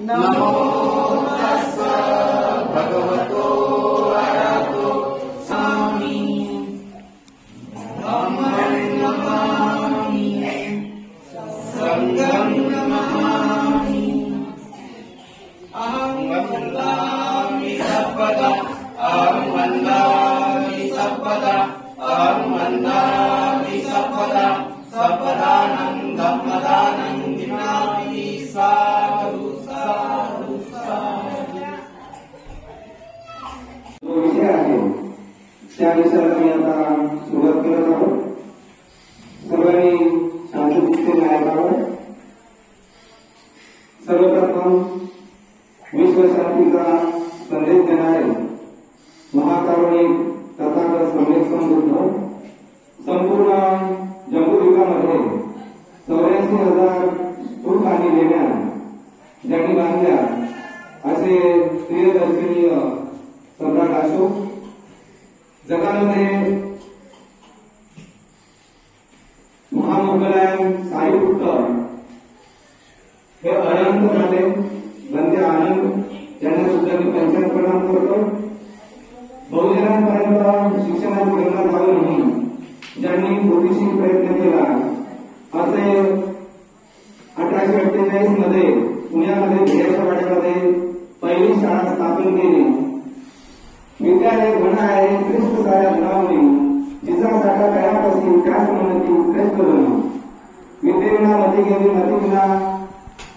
नमो तस्स भगवतो अरहतो सम्मा नमामि संघं नमामि अहं वन्दामि सर्वदा अहं वन्दामि सर्वदा अहं वन्दामि सर्वदा सर्वदानन्दं मदानं दिनामि साधु साधु साधु। जो विषय आहे त्या विषयाला मी आता सुरुवात करत आहोत। सर्वांनी शांतचित्तेने ऐकावं। सर्वप्रथम विश्वशांतीचा संदेश देणारे महाकारुणिक तथागत सम्यक संबुद्ध संपूर्ण जम्बूद्वीपामध्ये 84,000 फूट पाणी लेण्या ज्यांनी बांधल्या असे प्रियदर्शनीय सम्राट अशोक जगामध्ये महामोगलायन साईपुत्र हे अनंत झाले बंदे आनंद यांना सुद्धा मी पंचायत प्रणाम करतो। बहुजनांपर्यंत शिक्षणाची गंगा जावं म्हणून ज्यांनी थोडीशी प्रयत्न केला असे 1848 मध्ये पुण्यामध्ये भिड्याच्या वाड्यामध्ये पहिली शाळा स्थापन केली। विद्यालय घन आहे श्रेष्ठ साऱ्या गुणावली जिचा साठा तयार असेल त्याच म्हणती श्रेष्ठ जण विद्येविना मती गेली मती विना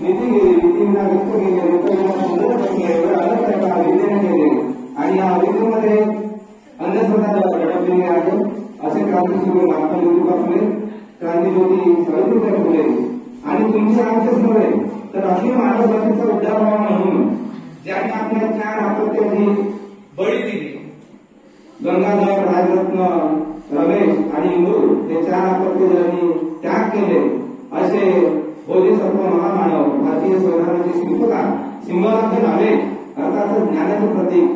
नीती गेली नीती विना वित्त गेले वित्त विना सुंदर पत्नी अलग प्रकार विद्येने गेले आणि या विद्येमध्ये अंधश्रद्धा अडकलेली आहे असे क्रांतीसूर्य महात्मा ज्योतिबा फुले क्रांतीज्योती सावित्रीबाई फुले आणि तुमचे आमचेच नव्हे तर अखिल मानवजातीचा उद्धार व्हावा म्हणून ज्यांनी आपल्या 4 अपत्याची बळी दिली गंगाधर राजरत्न रमेश आणि इंदूर हे 4 अपत्य ज्यांनी त्याग केले असे बोधिसत्व महामानव भारतीय संविधानाचे शिल्पकार सिंहासन आले अर्थात ज्ञानाचे प्रतीक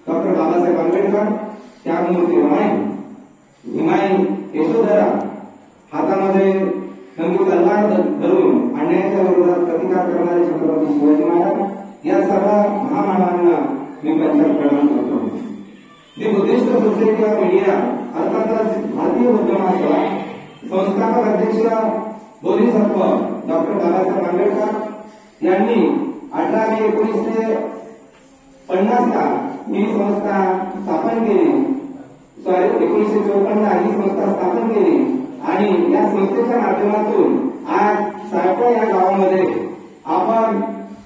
डॉक्टर बाबासाहेब आंबेडकर त्यागमूर्ती रमाई हिमाई यशोधरा हातामध्ये संगीत तलवार धरून अन्यायाच्या विरोधात प्रतिकार करणारे छत्रपती शिवाजी महाराज या सर्व महामानवांना मी पंचायत प्रणाम करतो। दी बुद्धिस्ट सोसायटी ऑफ इंडिया अर्थातच भारतीय बुद्ध महासभा संस्थापक अध्यक्ष बोधिसत्व डॉक्टर बाबासाहेब आंबेडकर यांनी 18 मे 1950 ला ही संस्था स्थापन केली। 1954 ही संस्था स्थापन केली आणि या संस्थेच्या माध्यमातून आज सायपा या गावामध्ये आपण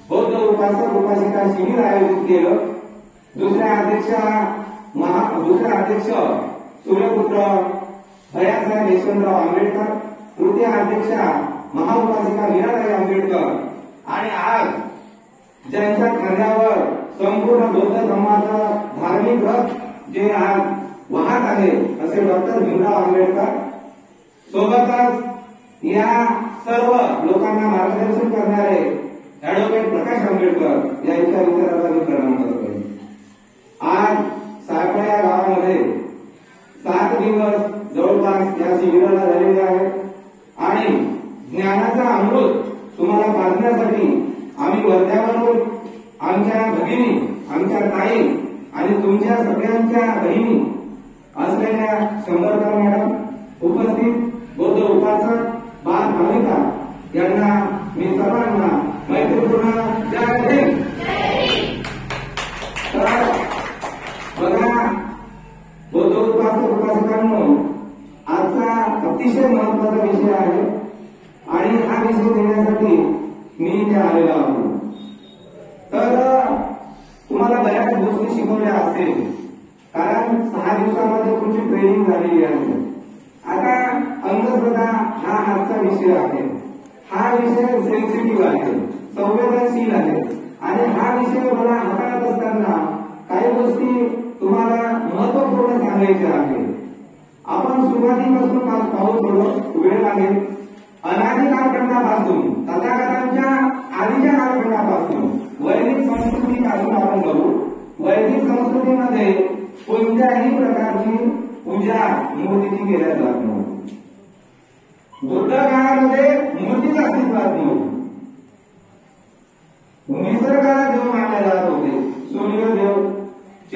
बौद्ध उपासक उपासिका शिबिर आयोजित केलं। दुसऱ्या अध्यक्ष सूर्यपुत्र भैयासाहेब यशवंतराव आंबेडकर, तृतीय अध्यक्षा महाउपासिका मीराबाई आंबेडकर आणि आज ज्यांच्या खांद्यावर संपूर्ण बौद्ध धर्माचं धार्मिक रथ जे आज वाहत आहे असे डॉक्टर भीमराव आंबेडकर सोबतच या सर्व लोकांना मार्गदर्शन करणारे ऍडव्होकेट प्रकाश आंबेडकर यांच्या विचाराचा मी प्रणाम करतो। आज सायपा या गावामध्ये 7 दिवस जवळपास या शिबिराला झालेले आहेत आणि ज्ञानाचा अमृत तुम्हाला पाजण्यासाठी आम्ही वर्ध्यावरून आमच्या भगिनी आमच्या ताई आणि तुमच्या सगळ्यांच्या बहिणी असलेल्या शंभरकर मॅडम उपस्थित बौद्ध उपासक बाल भाविका यांना मी सर्वांना मैत्रीपूर्ण जय हिंद। बघा बौद्ध उपासक उपासकांनो आजचा अतिशय महत्वाचा विषय आहे आणि हा विषय देण्यासाठी मी इथे आलेलो आहोत। तर तुम्हाला बऱ्याच गोष्टी शिकवल्या असेल कारण 6 दिवसामध्ये तुमची ट्रेनिंग झालेली आहे। आता अंधश्रद्धा हा आजचा विषय आहे। हा विषय सेन्सिटिव्ह आहे संवेदनशील आहे आणि हा विषय मला हाताळत असताना काही गोष्टी तुम्हाला महत्वपूर्ण सांगायच्या आहेत। आपण सुरुवातीपासून पाहू थोडं वेळ लागेल। अनादी कालखंडापासून तथागतांच्या आधीच्या कालखंडापासून वैदिक संस्कृतीपासून आपण बघू। वैदिक संस्कृतीमध्ये कोणत्याही प्रकारची पूजा मूर्तीची केल्या जात नव्हती। बुद्ध काळामध्ये मूर्तीच अस्तित्वात नव्हती। निसर्ग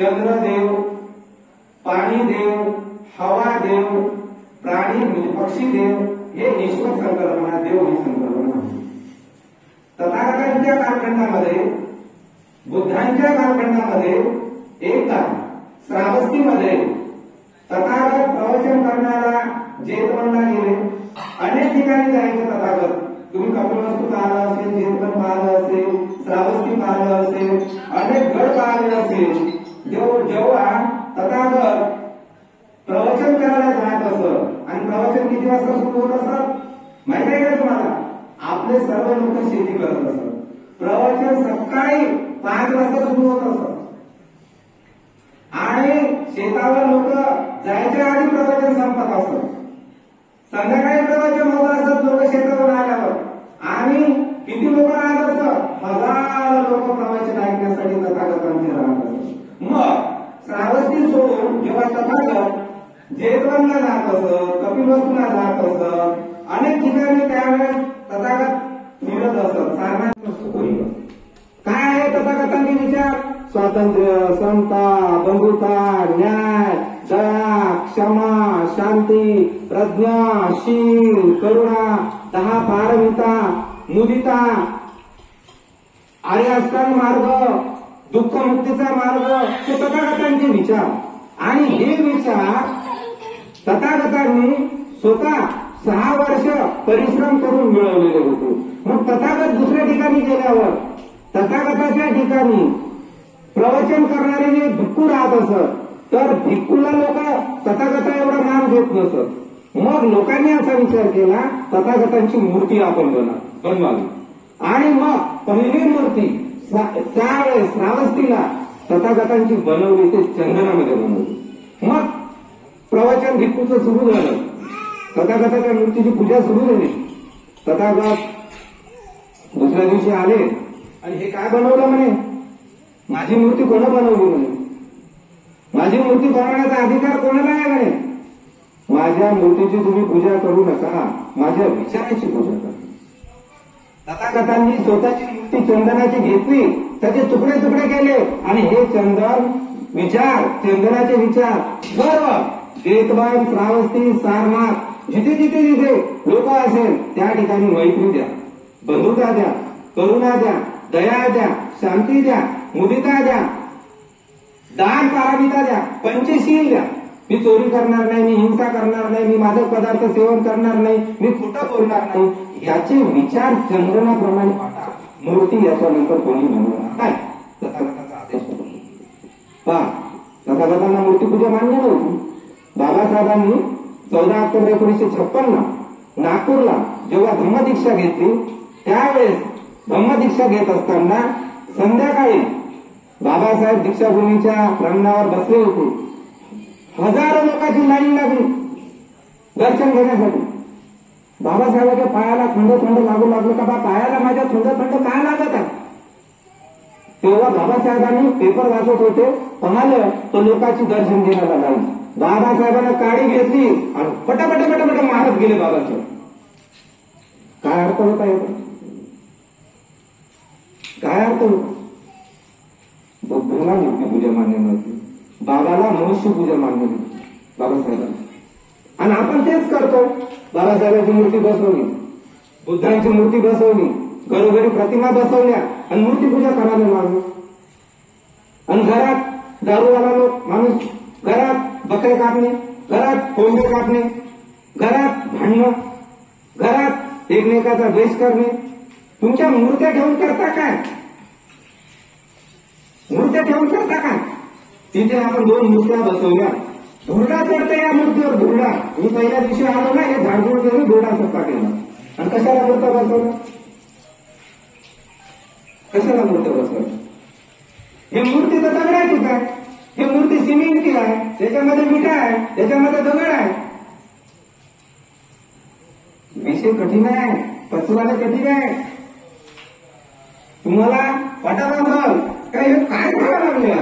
चंद्रदेव, पाणीदेव, हवादेव, प्राणी म्हणजे पक्षीदेव हे ईश्वर संकल्पना, देव ही संकल्पना आहे. तथागतांच्या कालखंडामध्ये, बुद्धांच्या कालखंडामध्ये एकदा श्रावस्तीमध्ये तथागत प्रवचन करण्याला जेतवनला गेले. अनेक ठिकाणी जायचे तथागत. तुम्ही कपिलवस्तू पाहिलं असेल, जेतवन पाहिलं असेल, श्रावस्ती पाहिलं असेल, अनेक गड पाहिले असेल. जेव्हा तथागत प्रवचन करायला जात असत आणि प्रवचन किती वाजता सुरू होत असत माहिती आहे का तुम्हाला? आपले सर्व लोक शेती करत असत. प्रवचन सकाळी 5 वाजता सुरू होत असत आणि शेतावर लोक जायच्या आधी प्रवचन संपत असत. संध्याकाळी प्रवचन होत असत लोक शेतावर आल्यावर. आणि किती लोक राहत असत? 1000 लोक प्रवचन ऐकण्यासाठी तथागतांचे राहत असत. मग श्रावस्ती सोडून जेव्हा तथागत जेतवनला जात असत, कपिलवस्तूला जात असत, अनेक ठिकाणी त्यावेळेस तथागत फिरत असत. सारनाथ काय आहे तथागतांचे विचार? स्वातंत्र्य, समता, बंधुता, न्याय, दया, क्षमा, शांती, प्रज्ञा, शील, करुणा, 10 पारमिता, मुदिता, आर्याष्टांग मार्ग, दुःखमुक्तीचा मार्ग, हे तथागतांचे विचार. आणि हे विचार तथागतांनी स्वतः 6 वर्ष परिश्रम करून मिळवलेले होते. मग तथागत दुसऱ्या ठिकाणी गेल्यावर तथागताच्या ठिकाणी प्रवचन करणारे जे भिक्खू राहत असत, तर भिक्खूला लोक तथागता एवढा मान देत नसत. मग लोकांनी असा विचार केला तथागतांची मूर्ती आपण बनवावी. आणि मग पहिली मूर्ती त्यावेळेस श्रावस्तीला तथागतांची बनवली, ते चंदनामध्ये बनवली. मग प्रवचन भिक्खूचं सुरू झालं. तथागताच्या मूर्तीची पूजा सुरू झाली. तथागत दुसऱ्या दिवशी आले आणि हे काय बनवलं म्हणे? माझी मूर्ती कोण बनवली म्हणे? माझी मूर्ती बनवण्याचा अधिकार कोणाला आहे म्हणे? माझ्या मूर्तीची तुम्ही पूजा करू नका, माझ्या विचाराची पूजा करा. तथागतांनी स्वतःची मूर्ती चंदनाची घेतली, त्याचे तुकडे तुकडे केले आणि हे चंदन विचार, चंदनाचे विचार सर्व जेतवन, श्रावस्ती, सारनाथ, जिथे जिथे जिथे लोक असेल त्या ठिकाणी मैत्री द्या, बंधुता द्या, करुणा द्या, दया द्या, शांती द्या, मुदिता द्या, दान पारमिता द्या, पंचशील द्या. मी चोरी करणार नाही, मी हिंसा करणार नाही, मी मादक पदार्थ सेवन करणार नाही, मी खोटं बोलणार नाही, याचे विचार चंद्रनाप्रमाणे वाटा. मूर्ती याच्यानंतर कोणी बनवणार नाही. तथागताचा आदेश होतो. पहा, तथागतांना मूर्तीपूजा मान्य नव्हती. बाबासाहेबांनी 14 ऑक्टोबर 1956 नागपूरला जेव्हा धम्मदीक्षा घेतली, त्यावेळेस धम्मदीक्षा घेत असताना संध्याकाळी बाबासाहेब दीक्षाभूमीच्या प्रांगणावर बसले होते. हजारो लोकांची लाईन लागली दर्शन घेण्यासाठी. बाबासाहेबांच्या पायाला थंड थंड लागू लागलं का? बा पायाला माझ्या थंड थंड काय लागत आहे? तेव्हा बाबासाहेबांनी पेपर वाचत होते, पाहिलं तर लोकांची दर्शन घेण्याला लाईन. बाबासाहेबांना काडी घेतली आणि पटापट पटापट मारत गेले बाबासाहेब. काय अर्थ होता याचा? काय अर्थ होता? बुद्धाला मूर्तीपूजा मान्य नव्हती, बाबाला मनुष्य पूजा मान्य नव्हती बाबासाहेबांना. आणि आपण तेच करतो. बाबासाहेबांची मूर्ती बसवली, बुद्धांची मूर्ती बसवली, घरोघरी प्रतिमा बसवल्या आणि मूर्तीपूजा करायला लागलो. आणि घरात दारूवाला लोक माणूस, घरात बकरे कापणे, घरात कोंबडे कापणे, घरात भांडणं, घरात एकमेकाचा द्वेष करणे. तुमच्या मूर्त्या ठेवून करता काय? मूर्त्या ठेवून करता काय? तिथे आपण 2 मूर्त्या बसवल्या. धुरडा चढते या मूर्तीवर, धुरडा. मी पहिल्या दिवशी आलो ना, हे झाडझूड करून धुरडा सत्ता केला. आणि कशाला मूर्त्या बसवल्या? कशाला मूर्त्या बसवल्या? ही मूर्ती तर दगडाचीच आहे. ही मूर्ती सिमेंटची आहे, त्याच्यामध्ये विटा आहे, त्याच्यामध्ये दगड आहे. विषय कठीण आहे, पचवायला कठीण आहे. तुम्हाला पटाला काय करायला लागले?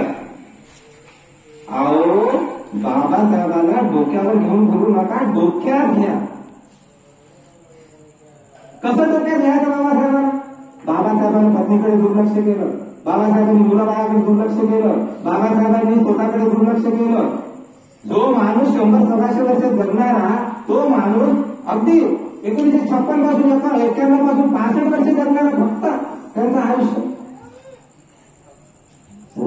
अहो, बाबासाहेबांना डोक्यावर घेऊन बोलू नका, डोक्यात घ्या. कसं डोक्यात घ्यायचं बाबासाहेबांना? बाबासाहेबांनी पत्नीकडे दुर्लक्ष केलं, बाबासाहेबांनी मुलाबाळाकडे दुर्लक्ष केलं, बाबासाहेबांनी स्वतःकडे दुर्लक्ष केलं. जो माणूस 100-125 वर्ष जगणारा तो माणूस अगदी 1956 पासून 91 पासून 65 वर्ष जगणारा फक्त त्यांचं आयुष्य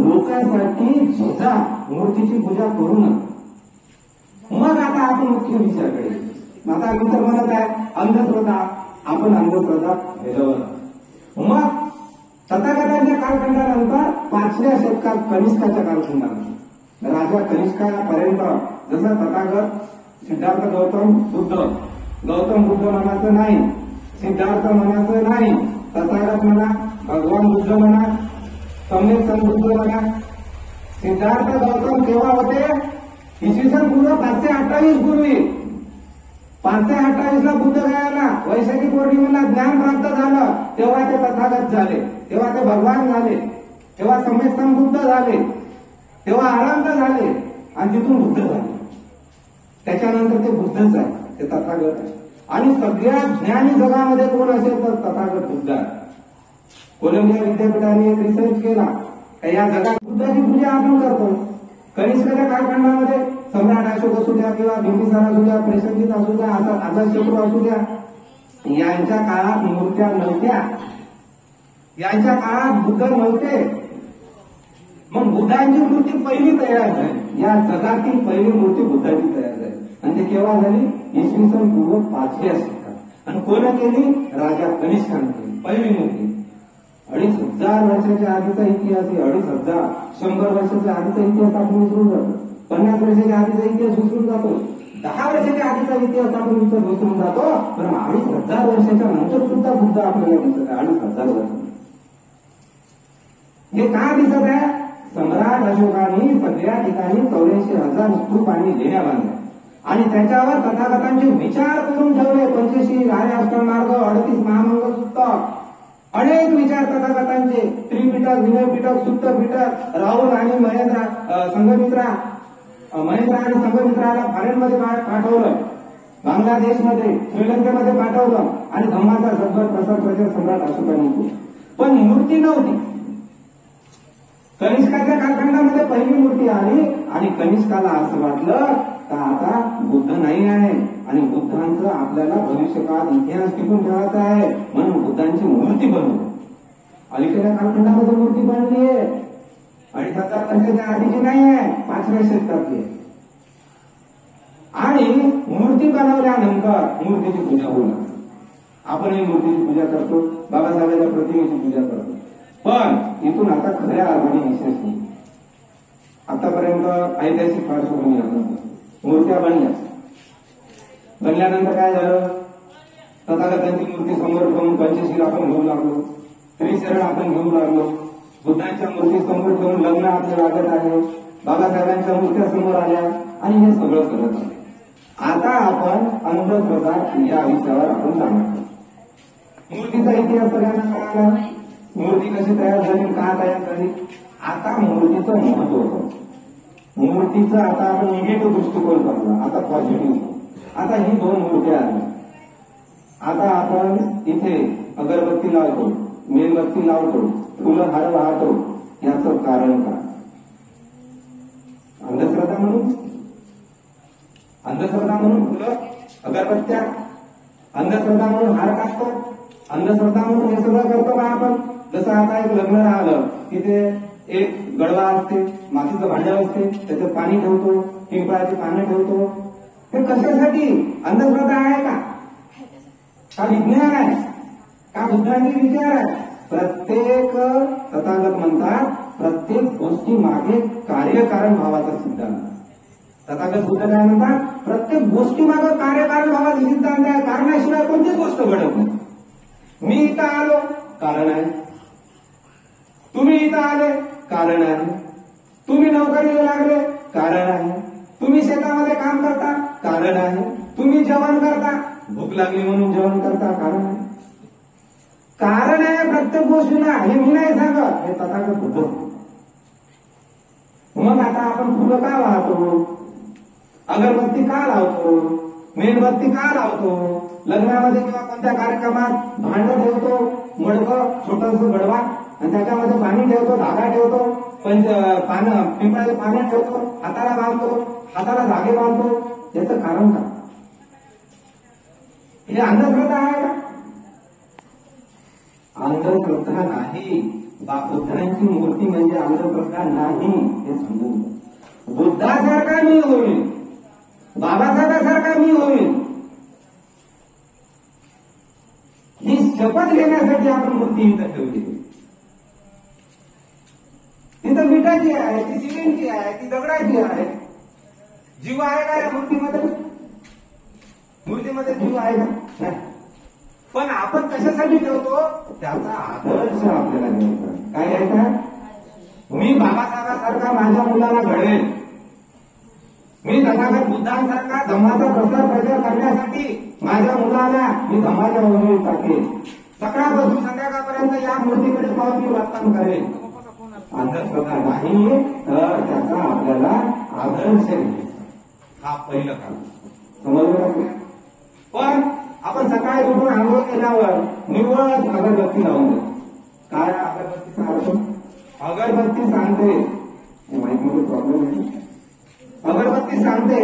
लोकांसाठी जिजा मूर्तीची पूजा करू नका. मग आता आपण मुख्य विषयाकडे. आता मी तर म्हणत आहे अंधश्रद्धा, आपण अंधश्रद्धा भेदवलं. मग तथागतांच्या कालखंडानंतर 5व्या शतकात कनिष्काच्या कालखंडात राजा कनिष्कापर्यंत जसं तथागत सिद्धार्थ गौतम बुद्ध म्हणायचं नाही, सिद्धार्थ म्हणायचं नाही, तथागत म्हणा, भगवान बुद्ध म्हणा, सम्यक संबुद्ध म्हणा. सिद्धार्थ गौतम केव्हा होते? इसवी सन पूर्व 528 पूर्वी. 528 ला बुद्ध गयाला वैशाखी पौर्णिमेला ज्ञान प्राप्त झालं, तेव्हा ते तथागत झाले, तेव्हा ते भगवान झाले, तेव्हा सम्यक संबुद्ध झाले, तेव्हा आनंद झाले आणि तिथून बुद्ध झाले. त्याच्यानंतर ते बुद्धच आहे, ते तथागत आहे. आणि सगळ्या ज्ञानी जगामध्ये कोण असेल तर तथागत बुद्ध आहे. कोलंबिया विद्यापीठाने एक रिसर्च केला, या जगात बुद्धाची पूजा आपण करतो. कनिष्काच्या कालखंडामध्ये सम्राट अशोक असू द्या किंवा बिंबिसार असू द्या, प्रसेनजित असू द्या, अजातशत्रू असू द्या, यांच्या काळात मूर्त्या नव्हत्या, यांच्या काळात बुद्ध नव्हते. मग बुद्धांची मूर्ती पहिली तयार झाली, या जगातील पहिली मूर्ती बुद्धाची तयार झाली. आणि ते केव्हा झाली? इसवी सन पूर्व 5व्या शतकात. आणि कोण केली? राजा कनिष्काने केली पहिली मूर्ती. 2500 वर्षाच्या आधीचा इतिहास, 2500 100 वर्षाच्या आधीचा इतिहास आपण विसरून जातो, 50 वर्षाच्या आधीचा इतिहास विसरून जातो, 10 वर्षाच्या आधीचा इतिहास आपण विसरून जातो. पण 2500 वर्षाच्या नंतर सुद्धा बुद्ध आपल्याला दिसत आहे. 2500 वर्ष हे का दिसत आहे? सम्राट अशोकाने सगळ्या ठिकाणी 84,000 स्तूप आणि लेण्या बांधल्या आणि त्याच्यावर तथागतांचे विचार करून ठेवले. पंचशील, आर्य अष्टांग मार्ग, 38 महामंगल सूत्र, अनेक विचार तथागतांचे, त्रिपिटक, विनयपिटक, सुत्तपिटक. राहुल आणि महेंद्र आणि संघमित्राला फॉरेनमध्ये पाठवलं, बांगलादेशमध्ये, श्रीलंकेमध्ये पाठवलं आणि धम्माचा जगभर प्रसार प्रचार सम्राट अशोकाने केला. पण मूर्ती नव्हती. कनिष्काच्या कालखंडामध्ये पहिली मूर्ती आली आणि कनिष्काला असं वाटलं का आता बुद्ध नाही आहे आणि बुद्धांचं आपल्याला भविष्यकाळ इतिहास टिकून ठेवायचा आहे, म्हणून बुद्धांची मूर्ती बनवली. अलीकडच्या कालखंडामध्ये मूर्ती बनली आहे 2500 वर्षाच्या आधीची नाही आहे, 5व्या शतकातली आहे. आणि मूर्ती बनवल्यानंतर मूर्तीची पूजा होऊ लागली. आपणही मूर्तीची पूजा करतो, बाबासाहेबांच्या प्रतिमेची पूजा करतो. पण इथून आता खऱ्या अर्थाने विशेष नाही. आतापर्यंत ऐतिहासिक पार्श्वभूमी आपण मूर्त्या बनल्यानंतर काय झालं? तथागतांची मूर्ती समोर ठेवून पंचशील आपण घेऊ लागलो, त्रिशरण आपण घेऊ लागलो, बुद्धांच्या मूर्ती समोर ठेवून लग्न आपले लागत आहे, बाबासाहेबांच्या मूर्त्या समोर आल्या आणि हे सगळं करत आहे. आता आपण अंधश्रद्धा या विषयावर आपण जाणार. मूर्तीचा इतिहास सगळ्यांना कळाला, मूर्ती कशी तयार झाली, का तयार झाली. आता मूर्तीचं महत्व, मूर्तीचं आता आपण निगेटिव्ह दृष्टिकोन करतो, आता पॉझिटिव्ह. आता ही 2 मूर्त्या आल्या. आता आपण इथे अगरबत्ती लावतो, मेणबत्ती लावतो, फुलं हार वाहतो, याचं कारण काय? अंधश्रद्धा म्हणून फुलं, अगरबत्त्या, अंधश्रद्धा म्हणून हार काढतो, अंधश्रद्धा म्हणून हे सगळं करतो का आपण? जसं आता एक लग्न राहिलं, तिथे एक गडवा असते, मातीचं भांडं असते, त्याच्यात पाणी ठेवतो, पिंपळाची पानं ठेवतो. हे कशासाठी? अंधश्रद्धा आहे का विज्ञान आहे का बुद्धांचे विचार आहे? प्रत्येक तथागत म्हणतात प्रत्येक गोष्टी मागे कार्यकारण भावाचा सिद्धांत. तथागत बुद्ध काय म्हणतात? प्रत्येक गोष्टी मागे कार्यकारण भावाचा सिद्धांत आहे. कारणाशिवाय कोणतीच गोष्ट घडत नाही. मी इथं आलो, कारण आहे. तुम्ही इथं आले, कारण आहे. तुम्ही नोकरीला लागले, कारण आहे. तुम्ही शेतामध्ये काम करता, कारण आहे. तुम्ही जेवण करता, भूक लागली म्हणून जेवण करता, कारण आहे. कारण आहे प्रत्येक गोष्टीला. हे मी नाही सांगत, हे तथागत बुद्ध. मग आता आपण फुलं का वाहतो, अगरबत्ती का लावतो, मेणबत्ती का लावतो, लग्नामध्ये किंवा कोणत्या कार्यक्रमात भांडं ठेवतो, मडकं, छोटंसं गडवा, आणि त्याच्यामध्ये पाणी ठेवतो, धागा ठेवतो, पिंपळाच्या पाण्यात ठेवतो, हाताला बांधतो, हाताला धागे बांधतो. याचं कारण काय? हे अंधश्रद्धा आहे का? अंधश्रद्धा नाही. बुद्धांची मूर्ती म्हणजे अंधश्रद्धा नाही, हे समजून घ्या. बुद्धासारखा मी होईल, बाबासाहेबासारखा मी होईल, ही शपथ घेण्यासाठी आपण मूर्ती इथं ठेवली. तिथं मिठाची आहे, ती सिमेंटची आहे, ती दगडाची आहे. जीव आहे का या मूर्तीमध्ये? मूर्तीमध्ये जीव आहे का? नाही. पण आपण कशासाठी ठेवतो? त्याचा आदर्श आपल्याला घ्यायचा. काय घ्यायचा? मी बाबासाहेबांसारखा माझ्या मुलाला घडेल, मी तथागत बुद्धांसारखा धम्माचा प्रचार करण्यासाठी माझ्या मुलाला मी धम्माच्या वगैरे टाकेल. सकाळपासून संध्याकाळपर्यंत या मूर्तीकडे पाहून मी वर्तन करेल. अंधश्रद्धा नाही, तर त्याचा आपल्याला आदर्श घ्यायचा. हा पहिलं काम. समजलं? पण आपण सकाळी उठून आंघोळ केल्यावर निव्वळ अगरबत्ती लावून देतो. काय अगरबत्तीचा अर्थ? अगरबत्ती सांगते, माहितीमध्ये प्रॉब्लेम आहे, अगरबत्ती सांगते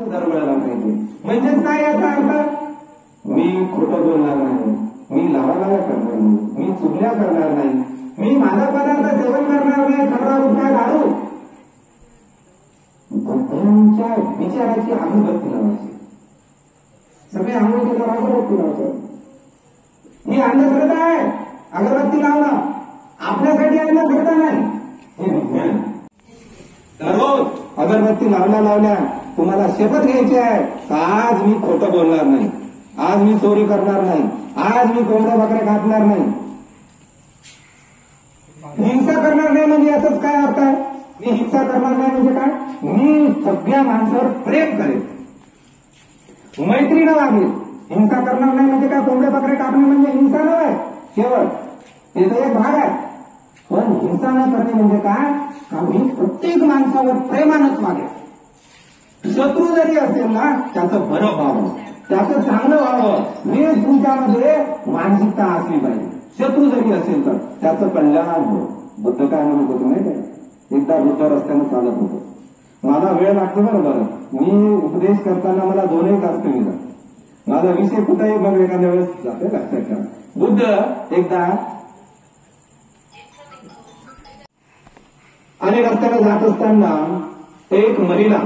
दरवेळेला पाहिजे. म्हणजेच काय याचा अर्थ? मी खोटं बोलणार नाही, मी लावालाव्या करणार नाही, मी चुगल्या करणार नाही, मी माझा पदार्थ सेवन करणार नाही, खरा उठणार दारू. बुद्धांच्या विचाराची अगरबत्ती लावायची. सगळे आंघोळ केल्यावर अगरबत्ती लावतात. ही अंधश्रद्धा आहे. अगरबत्ती लावणं आपल्यासाठी अंधश्रद्धा नाही, हे विज्ञान. दररोज अगरबत्ती लावल्या तुम्हाला शपथ घ्यायची आहे, आज मी खोटं बोलणार नाही, आज मी चोरी करणार नाही, आज मी कोंबड्या बकऱ्या कापणार नाही, हिंसा करणार नाही. म्हणजे याचाच काय अर्थ आहे? मी हिंसा करणार नाही म्हणजे काय? मी सगळ्या माणसावर प्रेम करेन, मैत्रीनं वागेल. हिंसा करणार नाही म्हणजे काय? कोंबड्या बकऱ्या कापणे म्हणजे हिंसा नव्हे केवळ, ते तर एक भाग आहे. पण हिंसा न करणे म्हणजे काय? आम्ही प्रत्येक माणसावर प्रेमानंच वागेल. शत्रू जरी असेल ना, त्याचं बरं व्हावं, त्याचं चांगलं व्हावं, हे तुमच्यामध्ये मानसिकता असली पाहिजे. शत्रू जरी असेल तर त्याचं कल्याण हो. बुद्ध काय म्हणत होतो नाही का? एकदा बुद्ध रस्त्यानं चालत होतो. मला वेळ लागतो बरोबर, मी उपदेश करताना मला 2 तास कमी जातो. माझा विषय कुठेही मग एखाद्या वेळेस जाते, लक्षात ठेवा. बुद्ध एकदा आणि रस्त्याला जात असताना एक महिला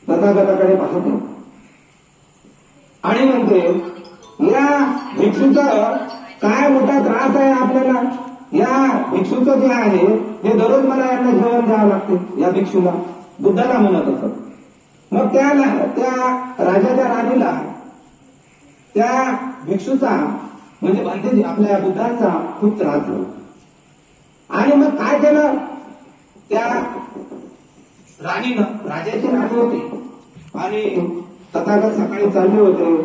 तथागताकडे पाहते आणि म्हणते, या भिक्षूचा काय मोठा त्रास आहे आपल्याला. या भिक्षूचं जे आहे हे दररोज मला यांना जेवण द्यावं लागते, या भिक्षूला. बुद्धाला म्हणत असत. मग त्या राजाच्या राणीला त्या भिक्षूचा म्हणजे म्हणते आपल्या बुद्धांचा खूप त्रास झाला. आणि मग काय केलं? त्या राणीनं, राजाची राणी होती आणि तथागत सकाळी चालले होते,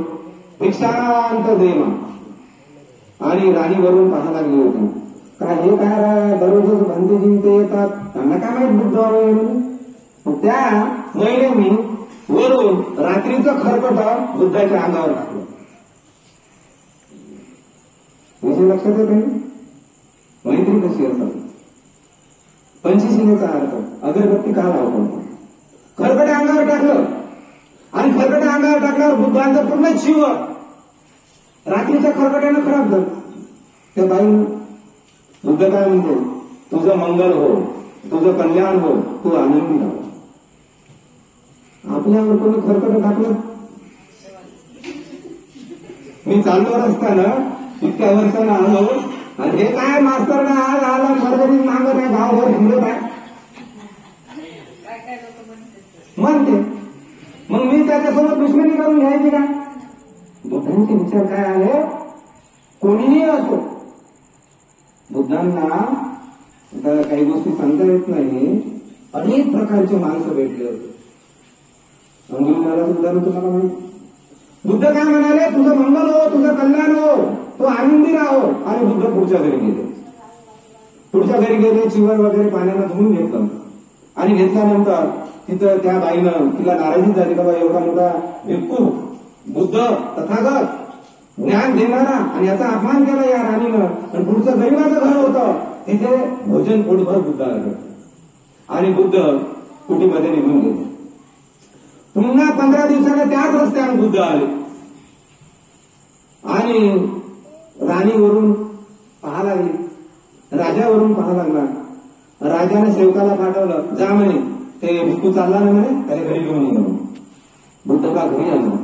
भिक्षांत दे मग. आणि राणीवरून पाहायला गेले होते. काय हे काय दररोजच भंतेजी ते येतात, त्यांना काय माहित बुद्ध म्हणून. त्या महिलेनी वरून रात्रीचं खरकट बुद्धाच्या अंगावर टाकलं. विषय लक्षात येत नाही? मैत्री कशी असतात? पंचशिलेचा अर्थ अगरबत्ती का लावतो? खरकटे अंगावर टाकलं आणि खरकटे अंगावर टाकल्यावर बुद्धांचं पूर्ण जीव रात्रीच्या खरकट्यानं खराब झालं. त्या बाई बुद्ध काय म्हणतो? तुझं मंगल हो, तुझं कल्याण हो, तू आनंदी राहा. आपल्यावर कोणी खरकट टाकलं? मी चाललो असताना इतक्या वर्षानं आलो आणि हे काय मास्तर ना आज आला मरगरी मागत आहे, गावभर हिंडत आहे म्हणते. मग मी त्याच्यासोबत दुश्मनी करून घ्यायची का? बुद्धांचे विचार काय आले? कोणीही असो, बुद्धांना काही गोष्टी सांगता येत नाही. अनेक प्रकारचे माणसं भेटले होते. अंगुलीमालाचं उदाहरण तुम्हाला माहिती. बुद्ध काय म्हणाले? तुझं मंगल हो, तुझं कल्याण हो, तो आनंदी राहो. आणि बुद्ध पुढच्या घरी गेले. पुढच्या घरी गेले, चिवण वगैरे पाण्यानं धुवून घेतलं आणि घेतल्यानंतर तिथं त्या बाईनं तिला नाराजी झाली का बा एवढा मोठा भिक्खू बुद्ध तथागत ज्ञान देणारा आणि याचा अपमान केला या राणीनं. आणि पुढचं गरीबाचं घर होतं तिथे भोजन पोटभर बुद्धाला करतो आणि बुद्ध कुटीमध्ये निघून गेले. पुन्हा 15 दिवसाने त्याच रस्त्याने बुद्ध आले आणि राणीवरून पाहा लागली, राजावरून पाहा लागला. राजाने सेवकाला पाठवलं, जा म्हणे ते भिक्खू चालला ना म्हणे त्याला घरी घेऊन ये. बुद्धला घरी आणलं.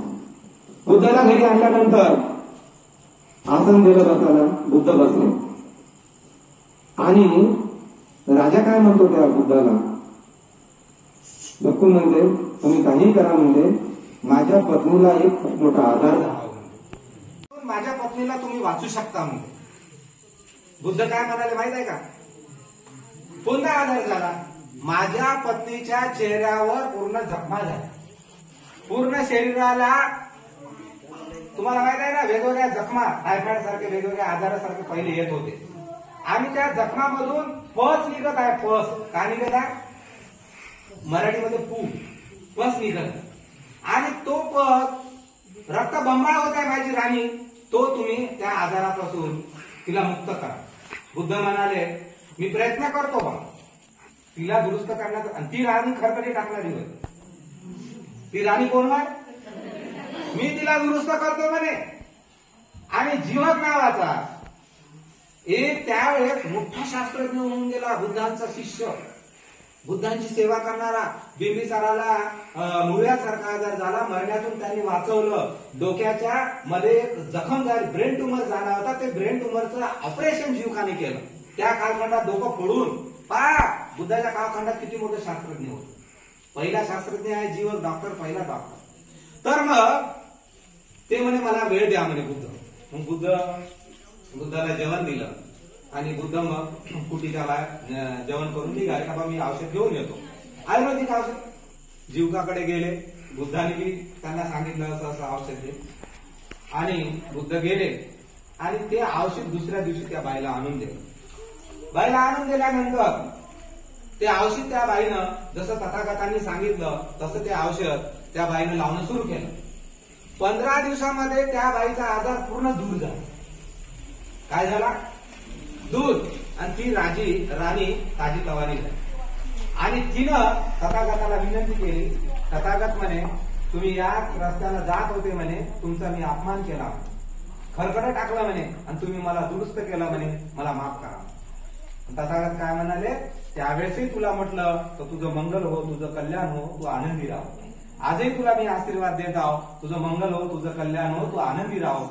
बुद्धला घरी आणल्यानंतर आसन दिलं बसायला. बुद्ध बसले आणि राजा काय म्हणतो त्या बुद्धाला, भिक्खू म्हणते तुम्ही काही करा म्हणते, माझ्या पत्नीला एक खूप मोठा आधार झाला, माझ्या पत्नीला तुम्ही वाचू शकता म्हणते. बुद्ध काय म्हणाले माहित आहे का, पुन्हा आधार झाला. माझ्या पत्नीच्या चेहऱ्यावर पूर्ण जखमा झाल्या, पूर्ण शरीराला तुम्हाला माहित आहे ना वेगवेगळ्या जखमा, टायफॉइड सारखे वेगवेगळ्या आजारासारखे पहिले येत होते आणि त्या जखमामधून पस निघत आहे. पस का निघत आहे, मराठीमध्ये पस निघत आणि तो पस रक्त बंबाळ होत आहे माझी राणी, तो तुम्ही त्या आजारापासून तिला मुक्त करा. बुद्ध म्हणाले मी प्रयत्न करतो बा तिला दुरुस्त करण्याचा. आणि ती राणी खरकटी टाकणारी होती. ती राणी कोण आहे, मी तिला दुरुस्त करतो म्हणे. आणि जीवक नावाचा एक त्यावेळेस मोठा शास्त्रज्ञ होऊन गेला, बुद्धांचा शिष्य, बुद्धांची सेवा करणारा. बिंबिसाराला मुळ्यासारखा आजार झाला, मरण्यातून त्यांनी वाचवलं. डोक्याच्या मध्ये एक जखम झाली, ब्रेन ट्युमर झाला होता, ते ब्रेन ट्युमरचं ऑपरेशन जीवकाने केलं. त्या कालखंडात डोकं फोडून बुद्धाच्या कालखंडात किती मोठे शास्त्रज्ञ होते. पहिला शास्त्रज्ञ आहे जीवक, डॉक्टर, पहिला डॉक्टर. तर मग ते म्हणे मला वेळ द्या म्हणे बुद्ध. मग बुद्धाला जेवण दिलं आणि बुद्ध मग कुटीच्या बाहेर जेवण करून निघाले. का मी औषध घेऊन येतो, आयुर्वेदिक औषध. जीवकाकडे गेले, बुद्धाने बी त्यांना सांगितलं असं असं औषध दे. आणि बुद्ध गेले आणि ते औषध दुसऱ्या दिवशी त्या बाईला आणून दिलं. बाईला आणून दिल्यानंतर ते औषध त्या बाईनं जसं तथागतांनी सांगितलं तसं ते औषध त्या बाईनं लावणं सुरू केलं. 15 दिवसामध्ये त्या बाईचा आजार पूर्ण दूर झाला. काय झाला, दूर. आणि ती राणी ताजी तवानी झाली. आणि तिनं तथागताला विनंती केली, तथागत म्हणे तुम्ही या रस्त्याला जात होते म्हणे, तुमचा मी अपमान केला, खरकटं टाकलं म्हणे आणि तुम्ही मला दुरुस्त केलं म्हणे, मला माफ करा. तथागत काय म्हणाले, त्यावेळेसही तुला म्हटलं तर तुझं मंगल हो, तुझं कल्याण हो, तू आनंदी राहो. आजही तुला मी आशीर्वाद देत आहो, तुझं मंगल हो, तुझं कल्याण हो, तू आनंदी राहो.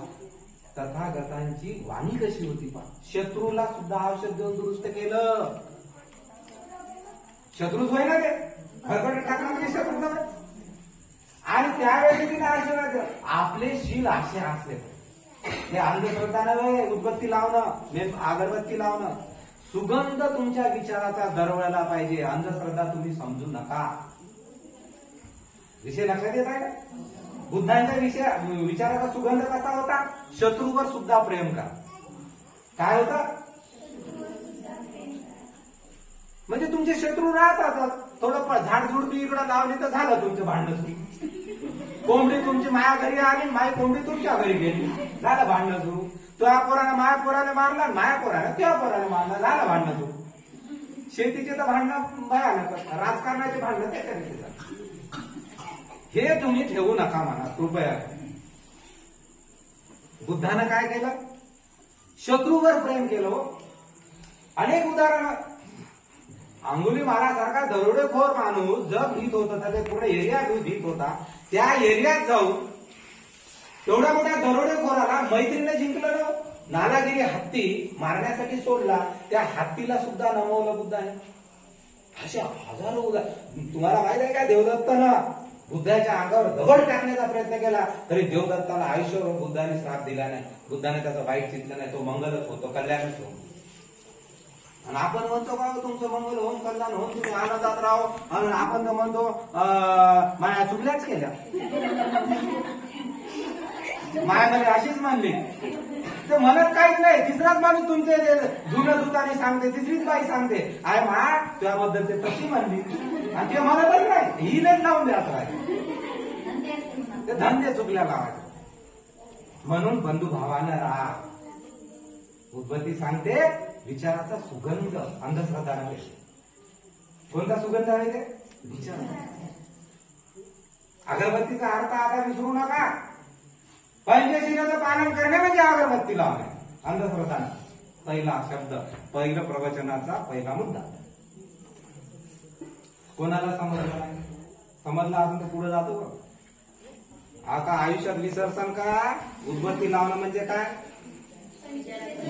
तथागतांची वाणी कशी होती पहा, शत्रूला सुद्धा औषध देऊन दुरुस्त केलं. शत्रूच होय ना ते, खरकट टाकणं म्हणजे शत्रू नव्हे. आणि त्यावेळी तिने आशीर्वाद दिला. आपले शील असे असले, हे अंधश्रद्धा नव्हे, उदबत्ती लावणं, अगरबत्ती लावणं, सुगंध तुमच्या विचाराचा दरवळला पाहिजे. अंधश्रद्धा तुम्ही समजू नका. विषय लक्षात येत आहे का, बुद्धांच्या विचाराचा सुगंध कसा होता, शत्रूवर सुद्धा प्रेम करा. काय होतं, म्हणजे तुमचे शत्रू राहतात, थोडं झाडझुडपी इकडं लावली तर झालं तुमचं भांडण सुरू. कोंबडी तुमची माया घरी आली, माय कोंबडी तुमच्या घरी गेली, झालं भांडण सुरू. तुझ्या पोरानं माया पोराने मारला, माया पोराने तुझ्या पोराने मारला, झालं भांडण सुरू. शेतीचे तर भांडणं भयानक, राजकारणाचे भांडणं त्याच्या. हे तुम्ही ठेवू नका म्हणा कृपया. बुद्धानं काय केलं, शत्रूवर प्रेम केलं. अनेक उदाहरणं. अंगुलीमालासारखा दरोडेखोर माणूस जग भीत होता, त्याचे पूर्ण एरिया भीत होता, त्या एरियात जाऊन एवढ्या मोठ्या दरोडेखोराला मैत्रीने जिंकलं ना. नालागिरी हत्ती मारण्यासाठी सोडला, त्या हत्तीला सुद्धा नमवलं बुद्धाने. अशा हजारो उदाहरण. तुम्हाला माहित आहे का, देवदत्तानं बुद्धाच्या अंगावर दगड टाकण्याचा प्रयत्न केला तरी देवदत्ताला आयुष्यभर बुद्धाने श्राप दिला नाही. बुद्धाने त्याचं वाईट चिंतलं नाही, तो मंगलच होतो, कल्याणच होतो. आणि आपण म्हणतो का तुमचं मंगल होऊन कल्याण होऊन तुम्ही आनंदात राहो, आणि आपण तर म्हणतो माया चुकल्याच केल्या, मायाने अशीच मानली. ते म्हणत काहीच नाही. तिसराच माणूस तुमचे जुनं दुकाने सांगते, तिसरीच बाई सांगते आय मा त्याबद्दल ते तशी म्हणली, आणि ते म्हणतच नाही. ही लेट लावून द्यायचं आहे, ते धंदे चुकल्या लावायचे. म्हणून बंधुभावानं राहा. उद्बत्ती सांगते विचाराचा सुगंध अंधश्रद्धा नव्हे. कोणता सुगंध आहे ते? विचार. अगरबत्तीचा अर्थ आता विसरू नका. पंचशीलाचं पालन करणे म्हणजे अगरबत्ती लावणे. अंधश्रद्धा पहिला शब्द, पहिला प्रवचनाचा पहिला मुद्दा. कोणाला समजला नाही? समजला अजून तर पुढे जातो का? आता आयुष्यात विसरसान का? उद्बत्ती लावणं म्हणजे काय?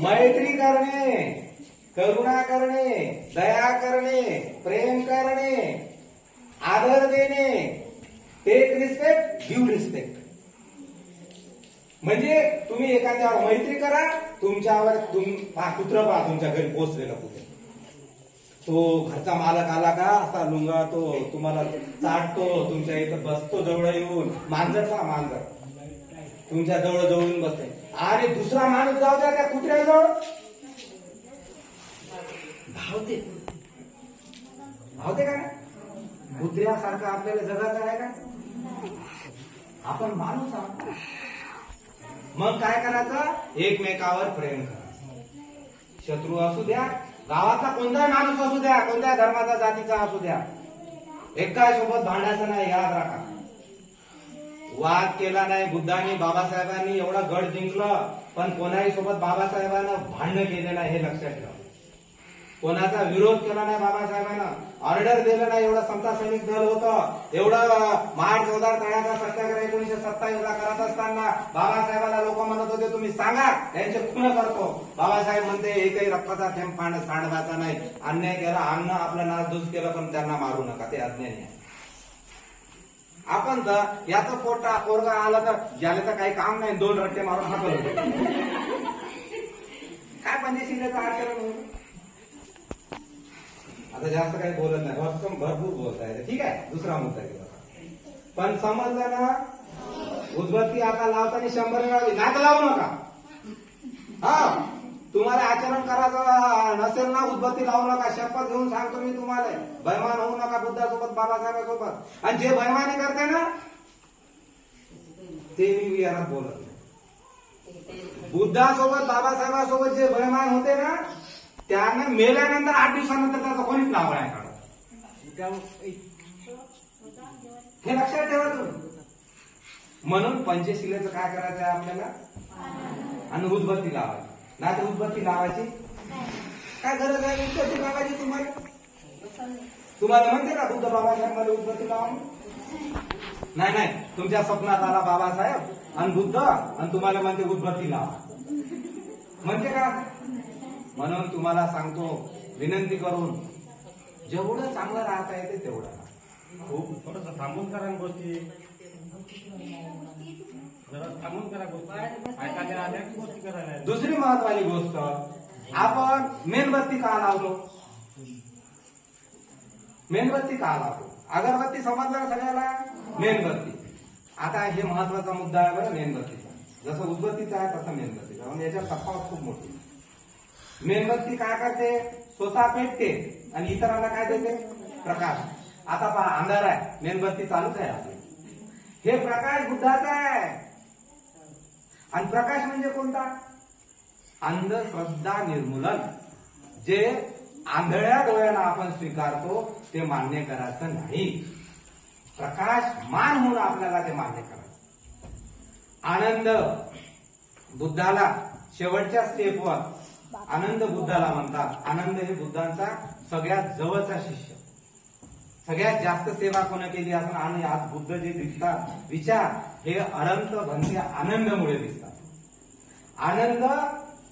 मैत्री करणे, करुणा करणे, दया करणे, प्रेम करणे, आदर देणे, टेक रिस्पेक्ट, गिव्ह रिस्पेक्ट. म्हणजे तुम्ही एखाद्यावर मैत्री करा. तुमच्यावर कुत्र पहा तुमच्या घरी पोचलेला कुठे, तो घरचा मालक आला का असा लुंगा, तो तुम्हाला चाटतो, तुमच्या इथं बसतो जवळ येऊन. मांजर पहा, मांजर तुमच्या जवळ जवळून बसते. आणि दुसरा माणूस जाऊ द्या त्या कुत्र्याजवळ, धावते. धावते का नाही? कुत्र्यासारखं आपल्याला जगायचं आहे का? आपण माणूस आहोत. मग काय करायचं? एकमेकावर प्रेम करायचं. शत्रू असू द्या, गावाचा कोणताही माणूस असू द्या, कोणत्या धर्माचा जातीचा असू द्या, एकासोबत भांडायचं नाही. याद राखा. वाद केला नाही. बुद्धांनी, बाबासाहेबांनी एवढा गड जिंकलं, पण कोणाही सोबत बाबासाहेबांना भांडण केलं नाही, हे लक्षात ठेवा. कोणाचा विरोध केला नाही बाबासाहेबांना. ऑर्डर दिलं नाही. एवढं समता सैनिक दल होतं. एवढं मार्च 2000 तळ्याचा सत्याग्रह 1927 ला करत असताना बाबासाहेबांना लोक म्हणत होते तुम्ही सांगा त्यांचे खून करतो. बाबासाहेब म्हणते एकही रक्ताचा थेंब सांडवायचा नाही. अन्याय केला, अन्न आपलं नासधूस केलं, पण त्यांना मारू नका, ते अन्याय आहे. आपण तर याचं पोरगा आलं तर ज्याला तर काही काम नाही, 2 रट्टे मारून हाकल. काय पंचशीलाचं आचरण? आता जास्त काही बोलत नाही, भरपूर बोलत आहे. ठीक आहे, दुसरा मुद्दा आहे. पण समजलं ना? उद्बत्ती आता लावताना 100 वेळा नाही लावू नका. हा, तुम्हाला आचरण करायचं नसेल ना, उद्बत्ती लावू नका. शपथ घेऊन सांगतो मी तुम्हाला, बैमान होऊ नका बुद्धासोबत, बाबासाहेबांसोबत. आणि जे बैमानी करते ना ते मी याला बोलत नाही. बुद्धासोबत, बाबासाहेबांसोबत जे बैमान होते ना, त्याने मेल्यानंतर 8 दिवसानंतर त्याचं कोणीच नाव नाही काढत. हे लक्षात ठेवा तुम्ही. म्हणून पंचशिलेचं काय करायचं आहे आपल्याला? आणि उद्बत्ती लावायची. नाही तर उद्बत्ती लावायची काय गरज आहे? उद्बत्ती लावायची तुम्हाला म्हणते का बुद्ध बाबासाहेब मला उद्बत्ती लावा? नाही, तुमच्या स्वप्नात आला बाबासाहेब आणि बुद्ध आणि तुम्हाला म्हणते उद्बत्ती लावा, म्हणते का? म्हणून तुम्हाला सांगतो, विनंती करून जेवढं चांगलं राहता येते तेवढं राहा. खूप थोडंसं थांबून करा गोष्टी, जरा थांबून करा गोष्टी. ऐकायला आल्या गोष्टी करायला. दुसरी महत्वाची गोष्ट, आपण मेणबत्ती का लावतो? मेणबत्ती का लावतो? अगरबत्ती समजलं सगळ्याला. मेणबत्ती, आता हे महत्वाचा मुद्दा आहे बरं मेणबत्तीचा. जसं उद्बत्तीचा आहे तसं मेणबत्तीचा, म्हणजे याच्यात तफावत खूप मोठी. मेणबत्ती काय करते? स्वतः पेटते आणि इतरांना काय देते? प्रकाश. आता पहा, अंधार आहे, मेणबत्ती चालूच आहे आपली. हे प्रकाश बुद्धाचा आहे. आणि प्रकाश म्हणजे कोणता? अंधश्रद्धा निर्मूलन. जे आंधळ्या डोळ्याला आपण स्वीकारतो ते मान्य करायचं नाही. प्रकाश मान म्हणून आपल्याला ते मान्य करायचं. आनंद बुद्धाला शेवटच्या स्टेपवर आनंद बुद्धाला म्हणतात. आनंद हे बुद्धांचा सगळ्यात जवळचा शिष्य. सगळ्यात जास्त सेवा कोण केली असं, आणि आज बुद्ध जे दिसतात विचार हे अनंत भंते आनंदमुळे दिसतात. आनंद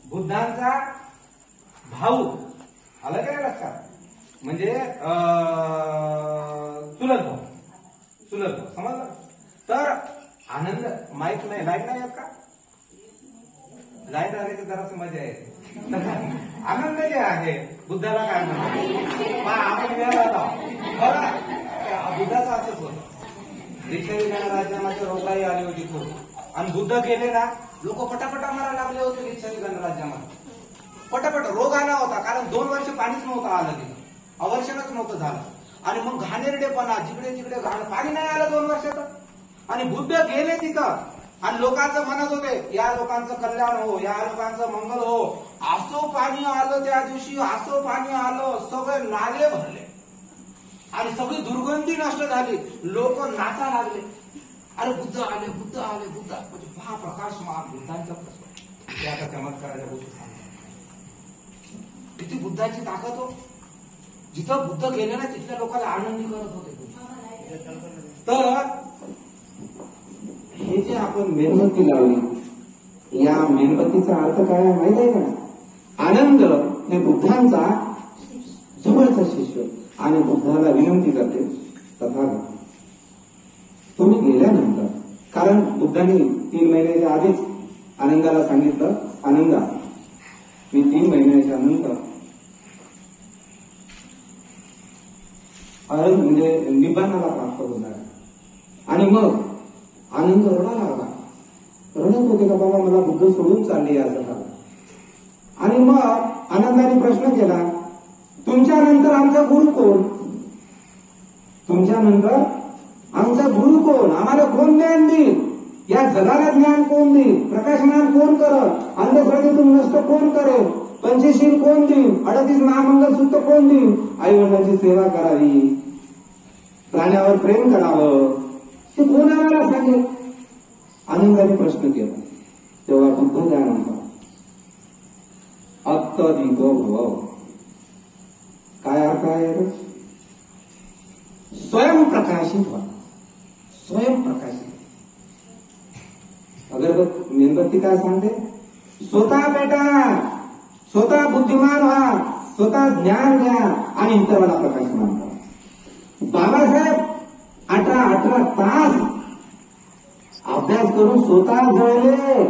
बुद्धांचा भाऊ, आलं काय लक्षात? म्हणजे चुलत भाऊ समजलं? तर आनंद माहित नाही, लाईट नाही येत का? लाईट आली तर जरास मजा येते. आनंद जे आहे बुद्धाला काय म्हणतात? आपण वेळात आहोत. बुद्धाचं असंच होतं. दीक्षावी गणराज्यामध्ये रोगराई आली होती खूप, आणि बुद्ध गेले ना, लोक पटापटा मारायला लागले होते दीक्षावी गणराज्यामध्ये. पटापट रोग आला होता, कारण 2 वर्ष पाणीच नव्हतं आलं तिथं, अवर्षणच नव्हतं झालं. आणि मग घाणेरडेपणा, जिकडे तिकडे घाण, पाणी नाही आलं 2 वर्षात. आणि बुद्ध गेले तिथं आणि लोकांचं म्हणत होते या लोकांचं कल्याण हो, या लोकांचं मंगल हो. असं पाणी आलं त्या दिवशी, असं पाणी आलं, सगळे नाले भरले आणि सगळी दुर्गंधी नष्ट झाली. लोक नाचा लागले, अरे बुद्ध आले, बुद्ध आले, बुद्ध. म्हणजे महाप्रकाश बुद्धांचा प्रश्न ते आता चमत्काराच्या गोष्टी सांगतात. किती बुद्धाची ताकद हो. जिथं बुद्ध गेले ना तिथल्या लोकांना आनंदी करत होते. तर हे जे आपण मेणबत्ती लावली, या मेणबत्तीचा अर्थ काय माहित आहे का? आनंद हे बुद्धांचा जवळचा शिष्य आणि बुद्धाला विनंती करते, तथागत तुम्ही गेल्यानंतर, कारण बुद्धांनी 3 महिन्याच्या आधीच आनंदाला सांगितलं, आनंदा मी 3 महिन्याच्या नंतर म्हणजे निब्बाणाला प्राप्त होणार. आणि मग आनंद रडा लागला, रडत होते का बाबा मला बुद्ध सोडून चालले या जगाला. आणि मग आनंदाने प्रश्न केला, तुमच्यानंतर आमचा गुरु कोण? तुमच्यानंतर आमचा गुरु कोण? आम्हाला कोण ज्ञान देईल? या जगाला ज्ञान कोण देईल? प्रकाशमान कोण करत? अंधश्रद्धेतून नष्ट कोण करेल? पंचशील कोण देईल? 38 महामंगल सूत्र कोण देईल? आई वडिलांची सेवा करावी, प्राण्यावर प्रेम करावं, ते कोण आम्हाला सांगेल? आनंदाने प्रश्न केला. तेव्हा बुद्ध काय म्हणतात? अत्तधिको भव. काय अर्थ आहे? स्वयंप्रकाशित व्हा, स्वयंप्रकाशित. अगरबत्ती मेणबत्ती काय सांगते? स्वतः पेटा, स्वतः बुद्धिमान व्हा, स्वतः ज्ञान घ्या आणि इतरांना प्रकाशमान करा. बाबासाहेब 18 तास अभ्यास करून स्वतः जळले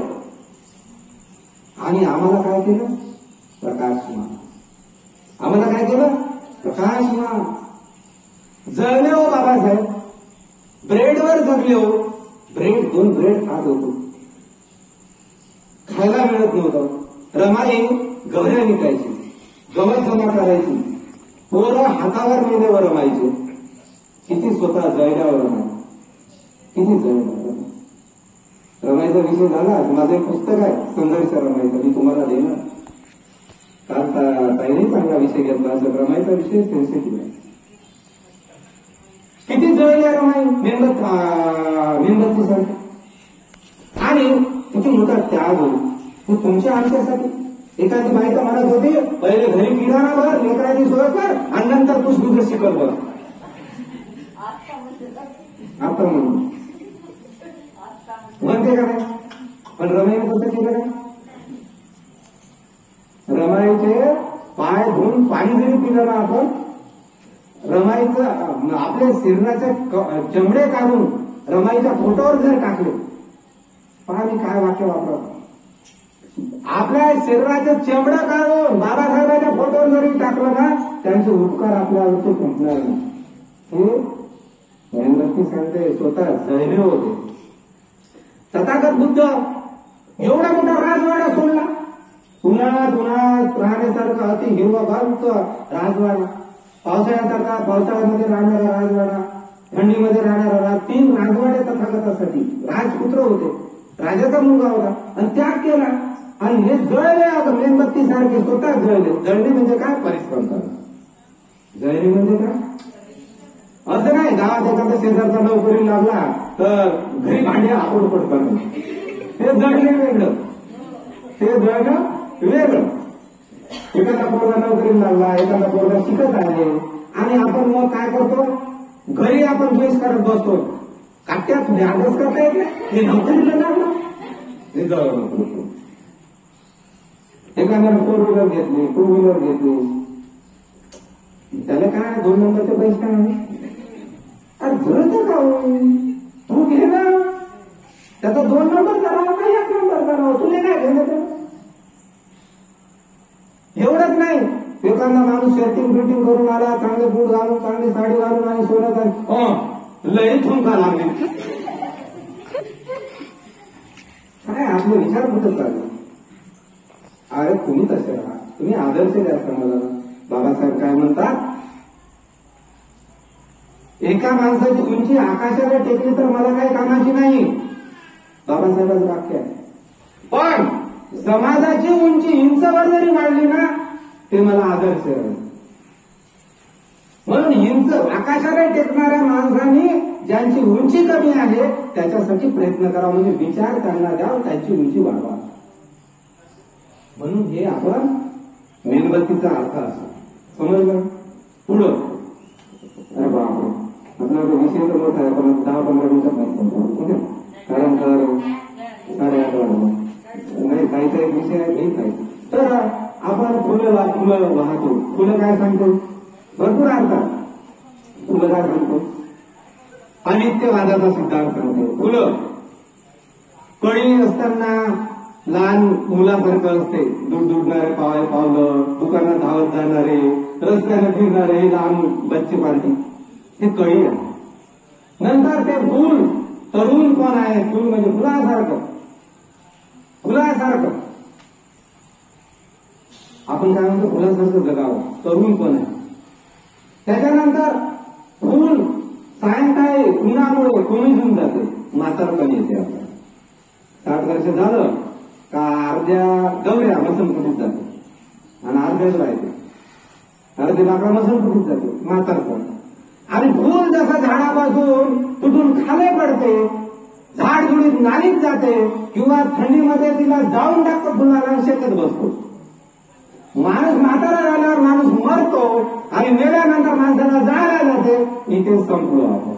आणि आम्हाला काय केलं? प्रकाशमान. आम्हाला काय केलं? प्रकाशमान. जळले हो बाबासाहेब, ब्रेडवर जगले हो. ब्रेड 2 ब्रेड खात होतो, खायला मिळत नव्हतं. रमाई गवऱ्या विकायची, गवत जमा करायची, पोरं हातावर मेल्यावर रमायचे. किती स्वतः जळल्यावर रमाय, किती जळल्यावर. रमाईचा विषय झाला. माझं एक पुस्तक आहे संघर्ष रमाईचा, मी तुम्हाला देणार. काल ताईने चांगला विषय घेतला असेल. रमाईचा विषय सेन्सिटिव्ह आहे. किती जळल्या रमाई मेणबत्ती सारखी. आणि किती मोठा त्याग हो तो तुमच्या आमच्यासाठी. एखादी बायका म्हणत होती, पहिले घरी किराणा भर, लेकराची सोय कर आणि नंतर तू दुसरं शिकत बघ. आपण म्हणते का नाही? पण रमाईने कसं केलं का? रमाईचे पाय धुवून पाणी जरी पिलं ना आपण, रमाईचं आपल्या शरीराचे चमडे काढून रमाईच्या फोटोवर जर टाकले, पहा मी काय वाक्य वापरतो, आपल्या शरीराचे चमडं काढून बाबासाहेबांच्या फोटोवर जरी टाकलं ना, त्यांचे उपकार आपल्यावरती संपणार नाही. हे मेणबत्ती सांगते स्वतः जळले होते. तथागत बुद्ध एवढा मोठा राजवाडा सोडला. उन्हाळ्यात राहण्यासारखा अति हिरवागार राजवाडा, पावसाळ्यासारखा पावसाळ्यामध्ये राहणारा राजवाडा, थंडीमध्ये राहणारा 3 राजवाडे तथागतासाठी. राजपुत्र होते, राजाचा मुलगा होता आणि त्याग केला आणि हे जळले. आता मेणबत्ती सारखे स्वतः जळले. जळणे म्हणजे काय? परिश्रम करणं. जळणे म्हणजे काय? असं नाही गावात एखादा शेजारचा नोकरी लागला तर घरी भांडे आपण पडतात, हे जळणे वेगळं, ते जळणं वेगळं. एखादा पोरगा नोकरी लागला, एखादा पोरगा शिकत आहे आणि आपण मग काय करतो? घरी आपण द्वेष करत बसतो. काट्यात अभ्यास करता येत नाही, हे नोकरीला लागलं, हे जळणं करतो. एखाद्याने 4 व्हीलर घेतली, 2 व्हीलर घेतली, त्याला काय 2 नंबरचे पैसे काय? अरे जळतं का? तू घे ना, त्याचा 2 नंबर करावा का 1 नंबर करावा? तुला काय घेणं? एवढंच नाही, एखादा माणूस शर्टिंग बिल्टिंग करून आला, चांगले बूट घालून, चांगली साडी घालून आणि सोन्यात लई ठुमका लागले. काय आपले विचार कुठं चालले? अरे तुम्ही तसे राहा, तुम्ही आदर्श द्या समाजाला. बाबासाहेब काय म्हणतात? एका माणसाची उंची आकाशाला टेकली तर मला काही कामाची नाही. बाबासाहेबांचं वाक्य आहे. पण समाजाची उंची इंचवर जरी वाढली ना ते मला आदर्श आहे. म्हणून इंच आकाशाला टेकणाऱ्या माणसांनी ज्यांची उंची कमी आहे त्याच्यासाठी प्रयत्न करावा, म्हणजे विचार त्यांना द्यावा, त्यांची उंची वाढवा. म्हणून हे आपण मेणबत्तीचा अर्थ असतो. समजलं? पुढं अरे बापरे, आपला विषय तर मोठा आहे, पण 10-15 मिनिटात नाही. कारण तर 8:30 वाजता नाही, काहीचा एक विषय आहे नाही काही. तर आपण फुलं वाहतो. फुलं काय सांगतो? भरपूर अर्थ. फुलं काय सांगतो? अनित्यवादाचा सिद्धांत सांगतो. फुलं कळी असताना लहान मुलासारखं असते, दूरणारे पावलं, दुकानात धावत जाणारे, रस्त्याने फिरणारे लहान बच्चे पार्टी, हे कळी आहे. नंतर ते फुल तरुण पण आहे. फुल म्हणजे फुलासारखं आपण काय म्हणतो, फुलासारखं जगावं, तरुण पण आहे. त्याच्यानंतर फुल सायंकाळी उन्हामुळे कोमेजून जाते, म्हातारपण येते. आपल्याला 60 वर्ष झालं का अर्ध्या गवऱ्या मसनकुटीत जाते आणि अर्ध्याच राहते, अर्धे बाकरा मसनकुटीत जाते, म्हातारपण. आणि फुल जसं झाडापासून तुटून खाली पडते, झाड जुडीत नालीत जाते किंवा थंडीमध्ये तिला जाऊन टाकतो फुलाला, शेतात बसतो. माणूस म्हातारा झाल्यावर माणूस मरतो आणि मेल्यानंतर माणसाला जायला जाते. इथे संपलो आपण.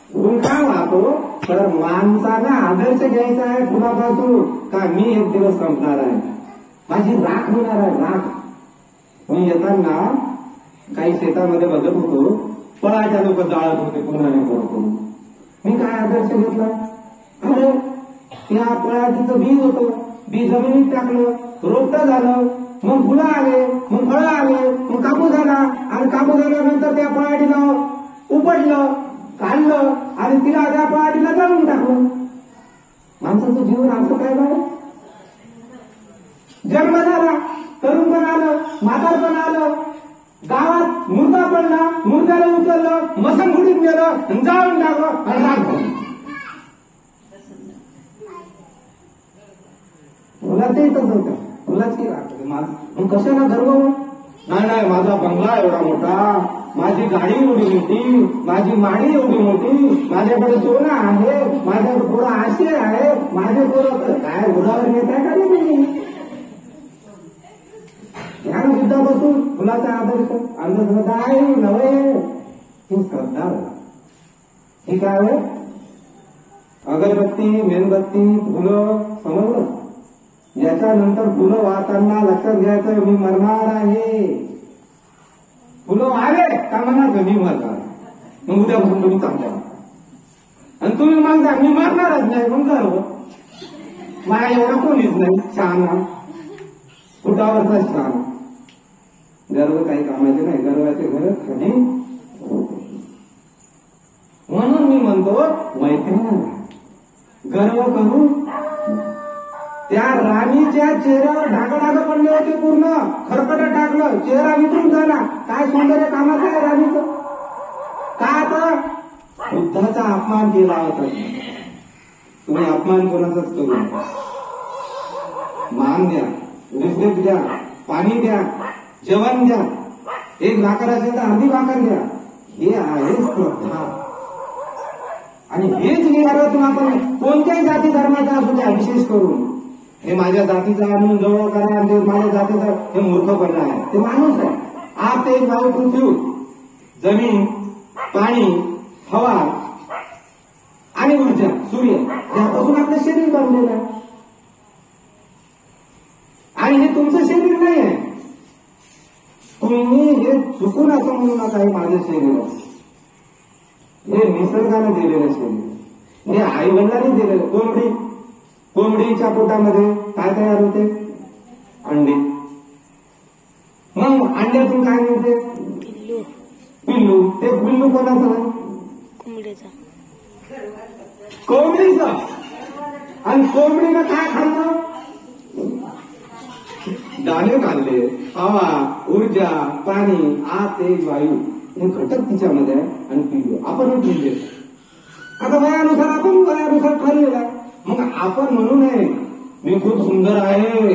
फुल का वाहतो? तर माणसाला आदर्श घ्यायचा आहे फुलापासून, का मी एक दिवस संपणार आहे, माझी राख होणार आहे, राख. मी येताना काही शेतामध्ये बघत होतो, फळाच्या लोक जाळत होते पुन्हाने करतो. मी काय आदर्श घेतला? अरे त्या फळाचं बी होतं, बी जमिनीत टाकलं, रोपटं झालं, मग फुलं आले, मग फळं आले, मग कापूस झाला, आणि कापूस झाल्यानंतर त्या पळाटीला उपटलं, काढलं आणि तिला त्या पळाटीला जाळून टाकलं. माणसाचं जीवन असं काय झालं? जन्म झाला, तरुणपण आलं, म्हातारपण आलं, गावात मुर्दा पडला, मुर्द्याला उचललं, मसनकुटीत नेलं, जाळून टाकलं आणि राग झालं. फुलाचंही तसं होतं, फुलाची राग. मग कशाला गर्व? नाही, माझा बंगला एवढा मोठा, माझी गाडी एवढी मोठी, माझी माडी एवढी मोठी, माझ्याकडे सोनं आहे, माझ्याकडे पुढं आशे आहे, माझे पुढं काय उदाहरण घेत आहे का नाही? ध्यान सुद्धा बसून फुलाचा आदर्श अंधश्रद्धा आहे नव्हे, ही श्रद्धा. ही काय आहे? अगरबत्ती, मेणबत्ती, फुलं, समजलं? याच्यानंतर फुलं वाहताना लक्षात घ्यायचं, मी मरणार आहे. फुलं आले का म्हणायचं मी मरणार, मग उद्यापासून तुम्ही चांगल्या. आणि तुम्ही म्हणता मी मरणारच नाही, मग गर्व मला एवढा कोणीच नाही. छान फुटावरचा छान. गर्व काही कामाचे नाही, गर्वाचे घर खाली. म्हणून मी म्हणतो मैत्रिणी गर्व करू. त्या राणीच्या चेहऱ्यावर ढाकडानं पडले होते, पूर्ण खरकट टाकलं, चेहरा विटून झाला. काय सौंदर्य कामाचं आहे राणीचं? का आता बुद्धाचा अपमान केला होता. तुम्ही अपमान कोणाचाच करू नका. मान द्या, रिस्पेक्ट द्या, पाणी द्या, जेवण द्या. एक भाकर असेल तर अर्धी भाकर द्या. हे आहे श्रद्धा. आणि हेच विचारातून आपण कोणत्याही जाती धर्माचा असू द्या, विशेष करून हे माझ्या जातीचा आणून जवळ करा, आणि माझ्या जातीचा, हे मूर्खपणा आहे. ते माणूस आहे. आप ते वायू, पृथ्वी, जमीन, पाणी, हवा आणि ऊर्जा, सूर्य, यापासून आपलं शरीर बनलेलं आहे. आणि हे तुमचं शरीर नाही आहे. तुम्ही हे चुकून असं म्हणू नका हे माझं शरीर आहे. हे निसर्गाने दिलेलं शरीर, हे आई वडिलांनी दिलेलं. कोंबडीच्या पोटामध्ये काय तयार होते? अंडे. मग अंड्यातून काय मिळते? पिल्लू. ते पिल्लू कोणाचं आहे? कोंबडीचं. आणि कोंबडीनं काय खाल्लं? दाणे खाल्ले. हवा, ऊर्जा, पाणी, आत, तेज, वायू हे घटक तिच्यामध्ये आहे. आणि पिल्लू आपणच दिले. आता वयानुसार आपण वयानुसार ठरलेला आहे. मग आपण म्हणू नये मी खूप सुंदर आहे.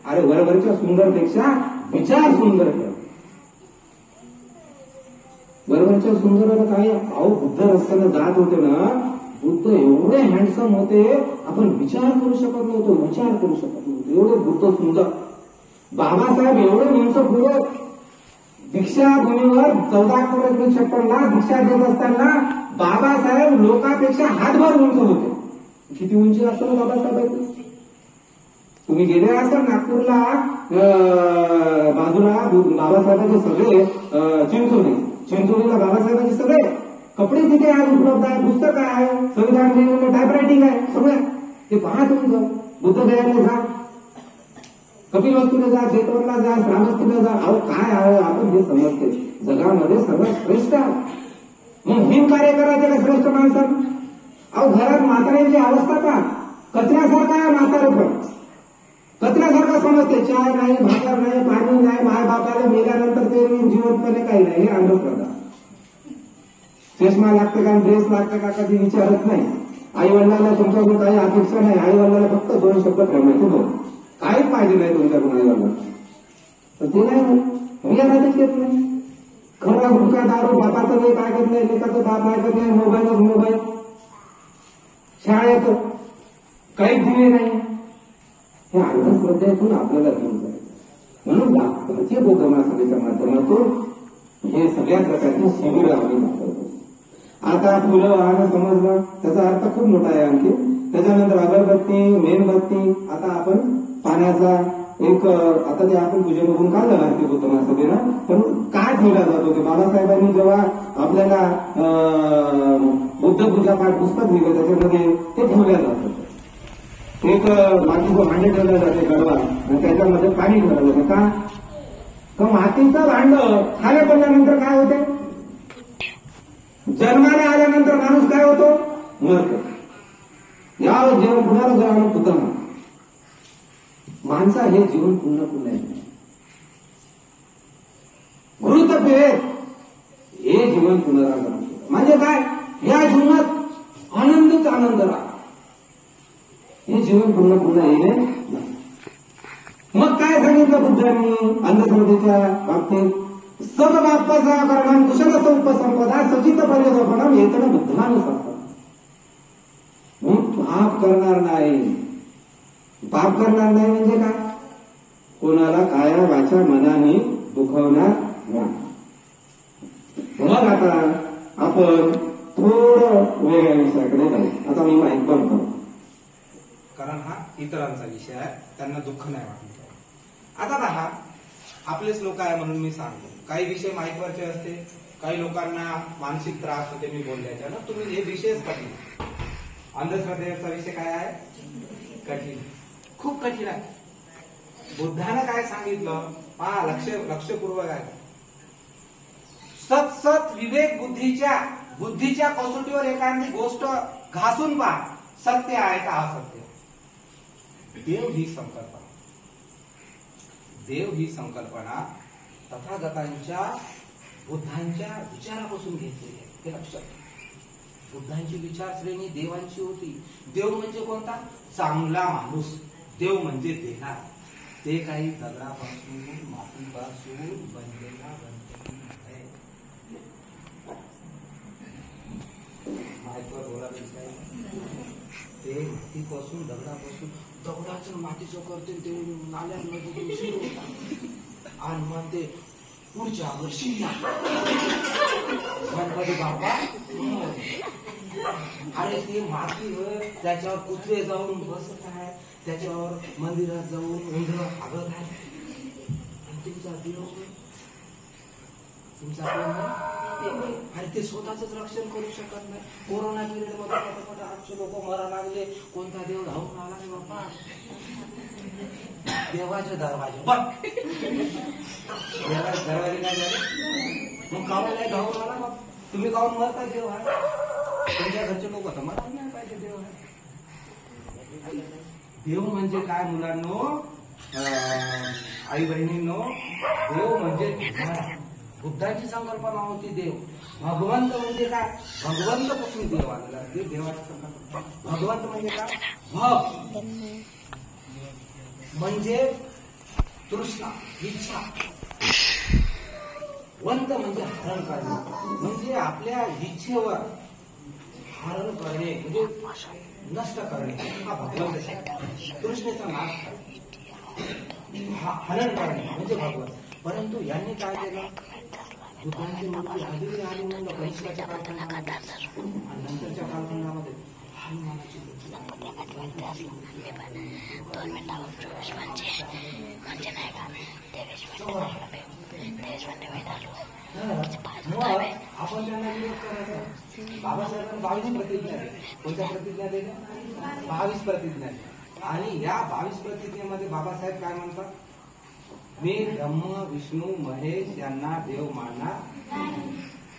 अरे बरोबरच्या सुंदरपेक्षा विचार सुंदर कर. बरोबरच्या सुंदर काय अहो बुद्ध रस्त्यानं जात होते ना, बुद्ध एवढे हँडसम होते आपण विचार करू शकत नव्हतो. विचार करू शकत नव्हतो एवढे बुद्ध सुंदर. बाबासाहेब एवढे वंशपूर्वक दीक्षाभूमीवर 1456ला दीक्षा देत असताना बाबासाहेब लोकांपेक्षा हातभर उंच होते. किती उंची असतो बाबासाहेब? तुम्ही गेले असाल नागपूरला, बाजूला बाबासाहेबांचे सगळे चिंचोलीला बाबासाहेबांचे सगळे कपडे तिथे आज उपलब्ध आहे, पुस्तक आहे, संविधान दिन टाईपरायटिंग आहे, सगळं ते पहा तुम्ही. जा बुद्धगयाला जा, कपिलवस्तूला जा, चेतवनला जा, श्रावस्तीला जा. अहो काय आहे आपण हे समजते जगामध्ये सर्वात श्रेष्ठ आहे. मग हिम कार्य करायचे का श्रेष्ठ माणसानं? अहो घरात म्हाताऱ्यांची अवस्था का कचऱ्यासारखा आहे. म्हातारे पण कचऱ्यासारखा समजते. चाय नाही, भाकर नाही, पाणी नाही, माय बापाला मेल्यानंतर ते जिवंतपणे काही नाही. हे अंधश्रद्धा. चष्मा लागतं का, ड्रेस लागतं का कधी विचारत नाही. आई वडिलांना तुमच्याकडून काही अपेक्षा नाही. आई वडिलांना फक्त 2 शब्द प्रेमाचे बोल, काहीच पाहिजे नाही तुमच्याकडून आई वडिलांना. तर ते नाही रियालाच येत नाही. खरा गुटखा दारू बापाचं नाही ऐकत नाही, लेखाचं बाप ऐकत नाही, मोबाईलच मोबाईल. शाळेत काहीच दिले नाही. हे अंधश्रद्धेतून आपल्याला दूर जायचं. म्हणून भारतीय बौद्ध महासभेच्या माध्यमातून हे सगळ्या प्रकारचे शिबिर आम्ही वापरतो. आता फुलं वाहनं समजलं, त्याचा अर्थ खूप मोठा आहे आणखी. त्याच्यानंतर अगरबत्ती, मेणबत्ती. आता आपण पाण्याचा एक आता ते आपण पूजे बघून काढलं भारतीय बौद्ध महासभेनं. पण काय ठेवला जातो ते बाबासाहेबांनी जेव्हा आपल्याला बुद्ध पूजापाठ पुस्तक लिहिलं त्याच्यामध्ये ते ठेवल्या जातं. एक मातीचं भांडे ठेवलं जाते गडवा आणि त्याच्यामध्ये पाणी ठेवलं जातं. का मातीचं भांड खाली पडल्यानंतर काय होते? जन्माने आल्यानंतर माणूस काय होतो? मरतो. यावं जेवण पुन्हा जेवण पुन्हा माणसा हे जीवन पुन्हा पुन्हा घृतभेद हे जीवन पुनरागमन. म्हणजे काय? या जीवनात आनंदच आनंद राहा. हे जीवन पुन्हा पुन्हा येणे. मग काय सांगितलं बुद्धांनी अंधश्रद्धेच्या बाबतीत? सदबापाचा करणं कुशल उपसंपदा सचित पर्यटपणम येतं बुद्धानुसार. मी पाप करणार नाही. पाप करणार नाही म्हणजे काय? कोणाला काया वाचा मनाने दुखवणार नाही. मग आता आपण थोडं वेगळ्या विषयाकडे जाऊ. आता मी माहिती बंद करतो कारण हा इतरांचा विषय आहे, त्यांना दुःख नाही वाटलं. आता पहा, आपलेच लोक आहे म्हणून मी सांगतो. काही विषय माहितीवरचे असते, काही लोकांना मानसिक त्रास होते मी बोलल्याच्यानं. तुम्ही हे विषयच कठीण. अंधश्रद्धेचा विषय काय आहे? कठीण, खूप कठीण आहे. बुद्धानं काय सांगितलं पहा, लक्षपूर्वक आहे. सत विवेक बुद्धीच्या कसोटीवर एखादी गोष्ट घासून पहा, सत्य आहे का असत्य. देव ही संकल्पना तथागतांच्या बुद्धांच्या विचारापासून घेतलेली आहे. हे लक्षात. बुद्धांची विचारश्रेणी देवांची होती. देव म्हणजे कोणता? चांगला माणूस. देव म्हणजे देणार. ते काही दगडापासून मातीपासून बनलेला आहे. माहितीवर बोलायचं ते मातीपासून दगडाचं मातीचं करते ते नाल्यांमध्ये शिर होता आणि म्हणते पुढच्या वर्षी गणपती बाप्पा. अरे ते मातीवर त्याच्यावर कुत्रे जाऊन बसत आहे, त्याच्यावर मंदिरात जाऊन उंदरं हागत आहे. आणि तुमचा देव अरे ते स्वतःच रक्षण करू शकत नाही. कोरोना पिरियड मध्ये पटापट 800 लोक मरा लागले. कोणता देव धावून आला नाही बाप्पा. देवाचे दरवाजे बघ, देवाचे दरवाजे काय झाले? मग कावून नाही धावून आला बघ. तुम्ही कावून मरता देव आहे. तुमच्या घरचे लोक तर मला नाही पाहिजे देव आहे. देव म्हणजे काय मुलांनो, आई बहिणींनो? देव म्हणजे बुद्धाची संकल्पना होती देव. भगवंत म्हणजे काय? भगवंत पासून देव आलेला, ते देवाची संकल्पना. भगवंत म्हणजे काय? भग म्हणजे तृष्णा, इच्छा. वंत म्हणजे हरण करणे, म्हणजे आपल्या इच्छेवर हरण करणे, म्हणजे नष्ट करणे. हा भगवंत. तृष्णेचा नाश करणे, हरण करणे म्हणजे भगवंत. परंतु यांनी काय केलं? बुद्धांची मूर्ती आधी आली म्हणलं कनिष्काच्या कालखंडामध्ये, आणि नंतरच्या कालखंडामध्ये हनुमानाची आपण त्यांना विरोध करायचा. बाबासाहेबांनी 22 प्रतिज्ञा दिल्या. कोणत्या प्रतिज्ञा दिल्या? 22 प्रतिज्ञा. आणि या 22 प्रतिज्ञेमध्ये बाबासाहेब काय म्हणतात? मी ब्रह्म विष्णू महेश यांना देव मानणार,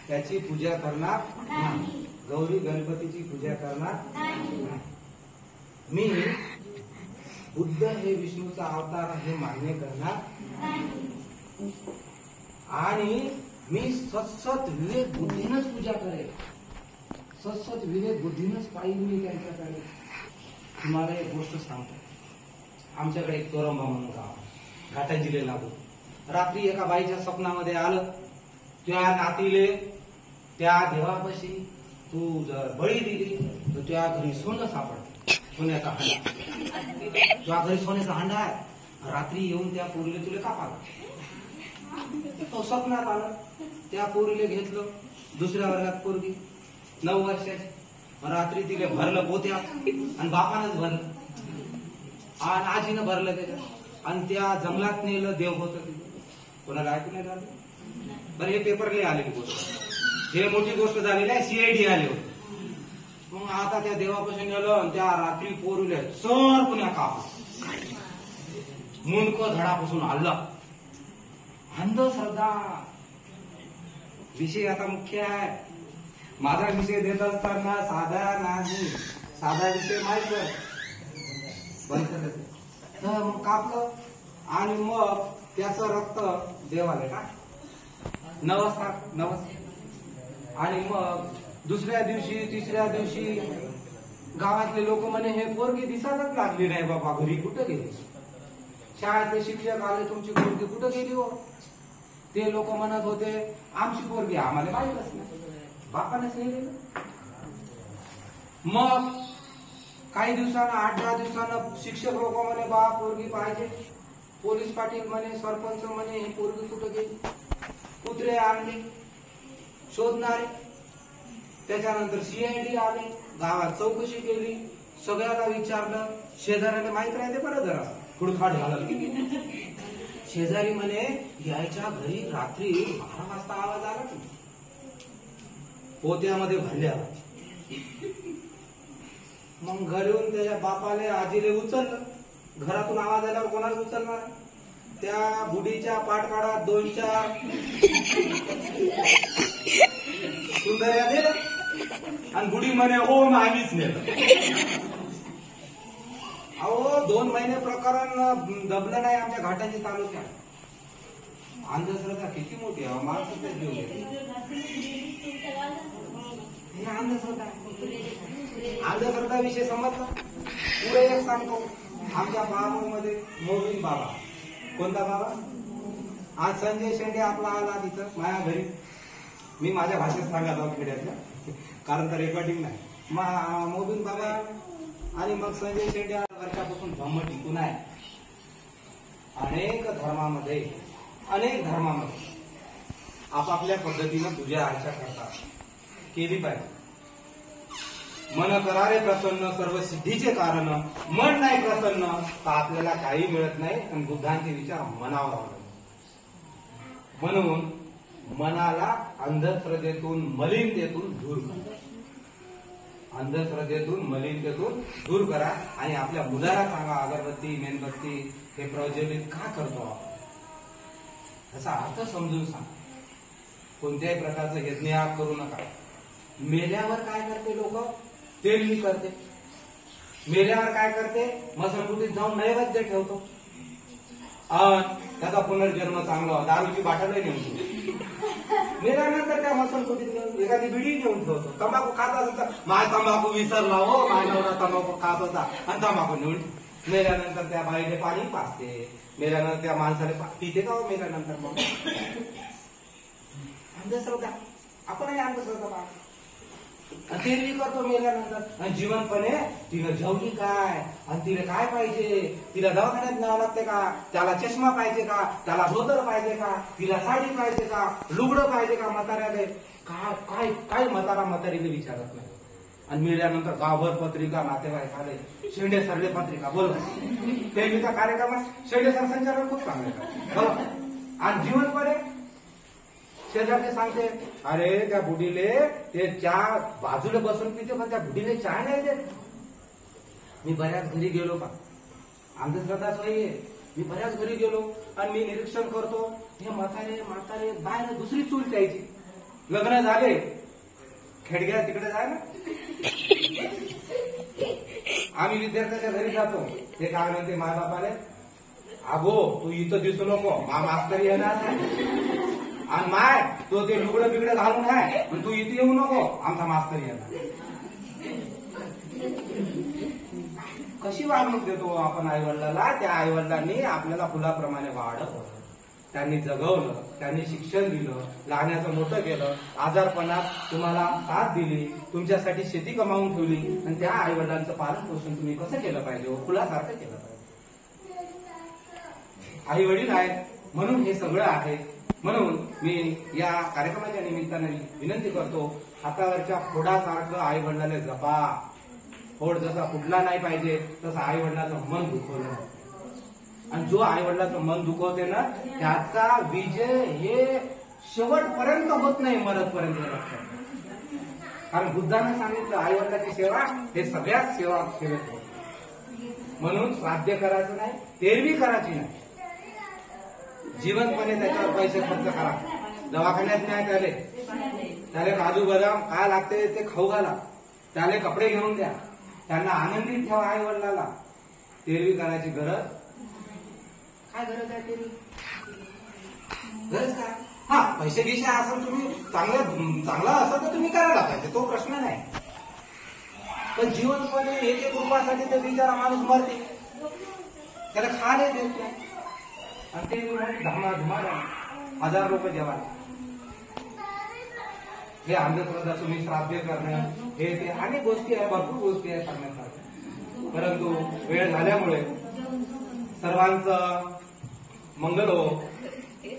त्याची पूजा करणार नाही, गौरी गणपतीची पूजा करणार नाही, मी बुद्ध हे विष्णूचा अवतार हे मान्य करणार, आणि मी सतसत विवेक बुद्धीनच पूजा करेल, सतसत विवेक बुद्धीनच पाहिजे मी त्यांच्याकडे. तुम्हाला एक गोष्ट सांगतो. आमच्याकडे एक तोरंबा म्हणून गाव, घाटा जिल्ह्याला लागून. रात्री एका बाईच्या स्वप्नामध्ये आलं, त्या नातीले त्या देवापाशी तू जर बळी दिली तर त्या घरी सोनं सापडते, सोन्याचा हंडा. त्या घरी सोन्याचा हंडा आहे. रात्री येऊन त्या पोरीले तुला कापाला. तो स्वप्नात आलं. त्या पोरीले घेतलं. दुसऱ्या वर्गात पोरगी 9 वर्षाची. रात्री तिला भरलं पोत्यात, आणि बापानंच भरलं, आणि आजीनं भरलं त्याच्यात, आणि त्या जंगलात नेलं. देव होतं तिथे. कोणाला ऐकून नाही झालं? बरं, हे पेपरले आलेली गोष्ट, हे मोठी गोष्ट झालेली आहे. CID आले होते. मग आता त्या देवापासून नेलं, आणि त्या रात्री पोरीले सर पुण्या कापा, मुंडक धडापासून आलं. अंधश्रद्धा विषय आता मुख्य आहे. माझा विषय देत असताना साधा नाही, साधा विषय माहित मग कापलं, आणि मग त्याचं रक्त देवाला का नवस. आणि मग दुसऱ्या दिवशी तिसऱ्या दिवशी गावातले लोक म्हणे हे पोरगी दिसायलाच लागली नाही बाबा, घरी कुठं गेली? शाळेतले शिक्षक आले, तुमची पोरगी कुठं गेली हो? ते लोक म्हणत होते आमची पोरगी आम्हाला माहीतच नाही, बापानेच नाही दिलं. मग काही दिवसानं 8-10 दिवसानं शिक्षक लोक म्हणे बा पोरगी पाहिजे. पोलीस पाटील म्हणे, सरपंच म्हणे ही पोरगी कुठं गेली? कुत्रे आणले शोधणारे. त्याच्यानंतर CID आले, गावात चौकशी केली, सगळ्याला विचारलं. शेजाऱ्याला माहित राहते बरं, जरा खुडखाड झालं. शेजारी म्हणे यायच्या घरी रात्री 12 वाजता आवाज आला की पोत्यामध्ये भरल्या. मग घरी येऊन त्याच्या बापाले आजीले उचललं. घरातून आवाज आल्यावर कोणाला उचलणार? त्या बुडीच्या पाठकाळात 2-4 सुंदर्या दिल्या, आणि बुडी म्हणे हो आम्हीच नेलं. अहो 2 महिने प्रकरण दबलं नाही आमच्या घाटाची तालुक्यात. अंधश्रद्धा किती मोठी आहे, माणसाचा जीव घेते. अंधश्रद्धा विषय समजला. पुढे एक सांगतो. आमच्या बाबामध्ये मोबिन बाबा. कोणता बाबा? आज संजय शेंडे आपला आला तिथं माझ्या घरी. मी माझ्या भाषेत सांगत आहोत खेड्यातल्या, कारण तर रेकॉर्डिंग नाही. मोबिन बाबा आणि मग संजय शेंडे वर्षापासून धम्म टिकून आहे. अनेक धर्मामध्ये आपापल्या पद्धतीनं पूजा अर्चा करतात, केली पाहिजे. मन करारे प्रसन्न सर्व सिद्धीचे कारण. मन नाही प्रसन्न तर आपल्याला काही मिळत नाही, आणि बुद्धांचे विचार मनावर आवडतात. म्हणून मनाला अंधश्रद्धेतून मलिनतेतून दूर करा. अंधश्रद्धेतून मलिनतेतून दूर करा. आणि आपल्या मुलाला सांगा अगरबत्ती मेणबत्ती हे प्रज्वलित का करतो आपण, याचा अर्थ समजून सांगा. कोणत्याही प्रकारचं यज्ञयाग करू नका. मेल्यावर काय करते लोक? तेल मी करते. मेल्यावर काय करते? मसणकुटीत जाऊन नैवेद्य ठेवतो, त्याचा पुनर्जन्म चांगला. दारूची बाटलही नेमतो. मेल्यानंतर त्या मसणकुटीत नेऊन एखादी बिडी नेऊन ठेवतो. तंबाखू खात असेल तर माय तंबाखू विसरला हो, माय नवरा तंबाखू खात होता आणि तंबाखू नेऊन मेल्यानंतर त्या बाईने पाणी पाजते. मेल्यानंतर त्या माणसाने पिते का हो मेल्यानंतर? मग अंधश्रद्धा, आपणही अंधश्रद्धा पाहतो. ते मी करतो मेल्यानंतर. आणि जीवनपणे तिला जेवली काय आणि तिला काय पाहिजे, तिला दवाखान्यात न्यावं लागते का, त्याला चष्मा पाहिजे का, त्याला धोतर पाहिजे का, तिला साडी पाहिजे का, लुगडं पाहिजे का, म्हाताऱ्याला काय काय काय म्हातारा म्हातारीला विचारत नाही. आणि मेल्यानंतर गावभर पत्रिका, नातेवाईक आले, शेंडे सरले पत्रिका बोल. तेवीचा कार्यक्रमात शेंडे सर संचालन खूप चांगले. आणि जीवनपणे शेजारचे सांगते, अरे त्या बुडीले ते चहा बाजूला बसून पिते पण त्या बुडीले चहा नाही देत. मी बऱ्याच घरी गेलो का, अंधश्रद्धा सोयी मी बऱ्याच घरी गेलो आणि मी निरीक्षण करतो, हे म्हातारे म्हातारे बाहेर दुसरी चूल प्यायची. लग्न झाले खेडग्या तिकडे जाय ना, आम्ही विद्यार्थ्याच्या घरी जातो. ते काय म्हणते माझ्या बापाले, अगो तू इथं दिसू नको, मास्तरी येणार नाही. आणि माय तो ते लुगडं बिगडं घालून आहे पण तू इथे येऊ नको, आमचा मास्तर येणार. कशी वागणूक देतो आपण आईवडिलाला? त्या आईवडिलांनी आपल्याला फुलाप्रमाणे वाढवलं, त्यांनी जगवलं, त्यांनी शिक्षण दिलं, लहानाचं मोठं केलं, आजारपणात तुम्हाला साथ दिली, तुमच्यासाठी शेती कमावून ठेवली. आणि त्या आईवडिलांचं पालन पोषण तुम्ही कसं केलं पाहिजे? फुलासारखं केलं पाहिजे. आई वडील आहेत म्हणून हे सगळं आहे. म्हणून मी या कार्यक्रमाच्या निमित्ताने विनंती करतो, हातावरच्या फोडासारखं आई वडिलांना जपा. फोड जसा फुटला नाही पाहिजे तसं आई वडिलांचं मन दुखवलं. आणि जो आई वडिलांचं मन दुखवते ना त्याचा विजय हे शेवटपर्यंत होत नाही, मरतपर्यंत लक्षात. कारण बुद्धाने सांगितलं आई वडिलांची सेवा हे सगळ्यात सेवेत होत. म्हणून श्राद्ध करायचं नाही, तेरवी करायची नाही. जीवनपणे त्याच्यावर पैसे खर्च करा. दवाखान्यात न्याय त्याला काजू बदाम काय लागते ते खाऊ घाला, त्याला कपडे घेऊन द्या, त्यांना आनंदित ठेवा. आई वडिलाला तेरवी करायची गरज काय? गरज आहे तेरवी? गरज काय? हा पैसे गिसे असं तुम्ही चांगला असं तर तुम्ही करायला पाहिजे, तो प्रश्न नाही. पण जीवनपणे एक एक रुपयासाठी ते बिचारा माणूस मरते, त्याला खायला देत नाही. आणि ते धमाधुमार 1000 लोक जेवायला. हे अंधश्रद्धा तुम्ही श्राद्ध करणं हे ते अनेक गोष्टी आहे, भरपूर गोष्टी आहे सांगण्यासारख्या. परंतु वेळ झाल्यामुळे सर्वांचं मंगल हो,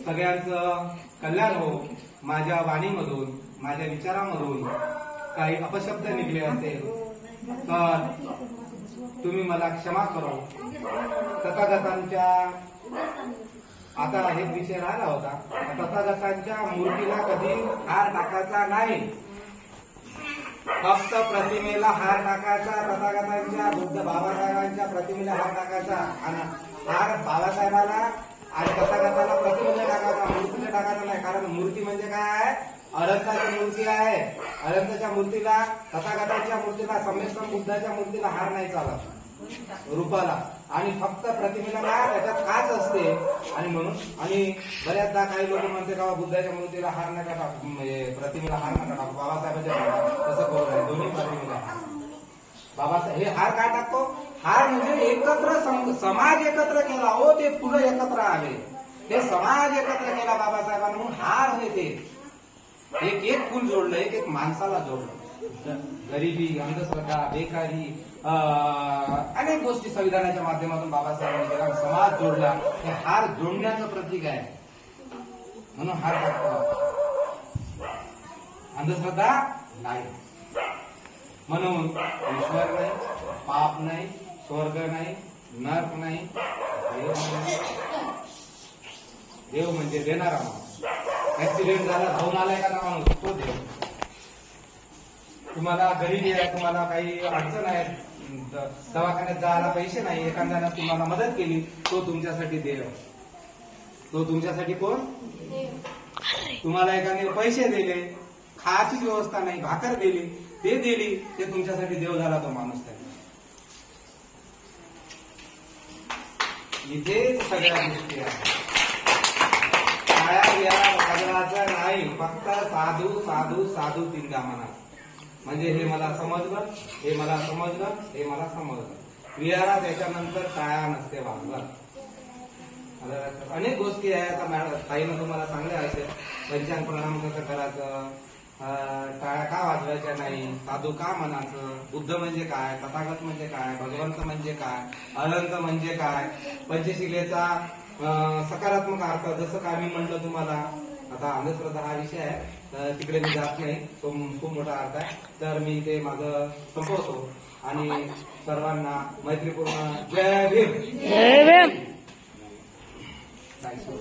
सगळ्यांचं कल्याण हो. माझ्या वाणीमधून माझ्या विचारामधून काही अपशब्द निघले असेल तर तुम्ही मला क्षमा करो. तथागतांच्या आता एक विषय राहिला होता, तथागतांच्या मूर्तीला कधी हार टाकायचा नाही, फक्त प्रतिमेला हार टाकायचा. तथागतांच्या बुद्ध बाबासाहेबांच्या प्रतिमेला हार टाकायचा आणि हार बाबासाहेबाला आणि तथागताला प्रतिमेला टाकायचा, मूर्तीला टाकायचा नाही. कारण मूर्ती म्हणजे काय आहे? अनंताची मूर्ती आहे. अनंताच्या मूर्तीला, तथागतांच्या मूर्तीला, सम्यक्सम बुद्धाच्या मूर्तीला हार नाही चालत रूपाला. आणि फक्त प्रतिमेला काय त्याच्यात काच असते. आणि म्हणून आणि बऱ्याचदा काही लोक म्हणते का बुद्धाच्या मूर्तीला हार नका टाकू, प्रतिमेला हार नका टाकू, बाबासाहेबांच्या तसं करू नये. दोन्ही प्रतिमेला बाबासाहेब हे हार काय टाकतो? हार म्हणजे एकत्र समाज एकत्र केला हो, ते फुलं एकत्र आले, ते समाज एकत्र केला बाबासाहेबांना म्हणून हार होते. ते एक एक फुल जोडलं, एक एक माणसाला जोडलं. गरिबी, अंधश्रद्धा, बेकारी, अनेक गोष्टी संविधानाच्या माध्यमातून बाबासाहेबांनी केला, समाज जोडला. हे हार जोडण्याचं प्रतीक आहे म्हणून हार टाकतो. अंधश्रद्धा नाही. म्हणून ईश्वर नाही, पाप नाही, स्वर्ग नाही, नरक नाही, देव म्हणजे देणारा माणूस. ऍक्सिडेंट झाला धावून आलाय का ना माणूस, तो देव. तुम्हाला गरीबी आहे, तुम्हाला काही अडचण आहे, दवाखान्यात जायला पैसे नाही, एखाद्यानं तुम्हाला मदत केली, तो तुमच्यासाठी देव. तो तुमच्यासाठी कोण? तुम्हाला एखाद्याने पैसे दिले, खायची व्यवस्था नाही, भाकर दिली, ते दिली, ते तुमच्यासाठी देव झाला तो माणूस. इथेच सगळ्या गोष्टी आहेत. काया या वादळाचा नाही. फक्त साधू साधू साधू तीनदा म्हणा. म्हणजे हे मला समजलं, हे मला समजलं, हे मला समजलं. विहारात त्याच्यानंतर टाळ्या नसते वाजवत. अनेक गोष्टी आहेत. आता मॅडम ताईनं तुम्हाला सांगल्या असेल, पंचांग प्रणाम कसं करायचं, टाळ्या का वाजवायच्या नाही, साधू का म्हणायचं, बुद्ध म्हणजे काय, तथागत म्हणजे काय, भगवंत म्हणजे काय, अनंत म्हणजे काय, पंचशिलेचा सकारात्मक अर्थ जसं काय मी म्हटलं तुम्हाला. आता अंधश्रद्धा हा विषय आहे, तर तिकडे मी जात नाही, तो खूप मोठा अर्थ आहे. तर मी ते माझं संपवतो आणि सर्वांना मैत्रीपूर्ण जय भीम. जय भीम. थँक्यू.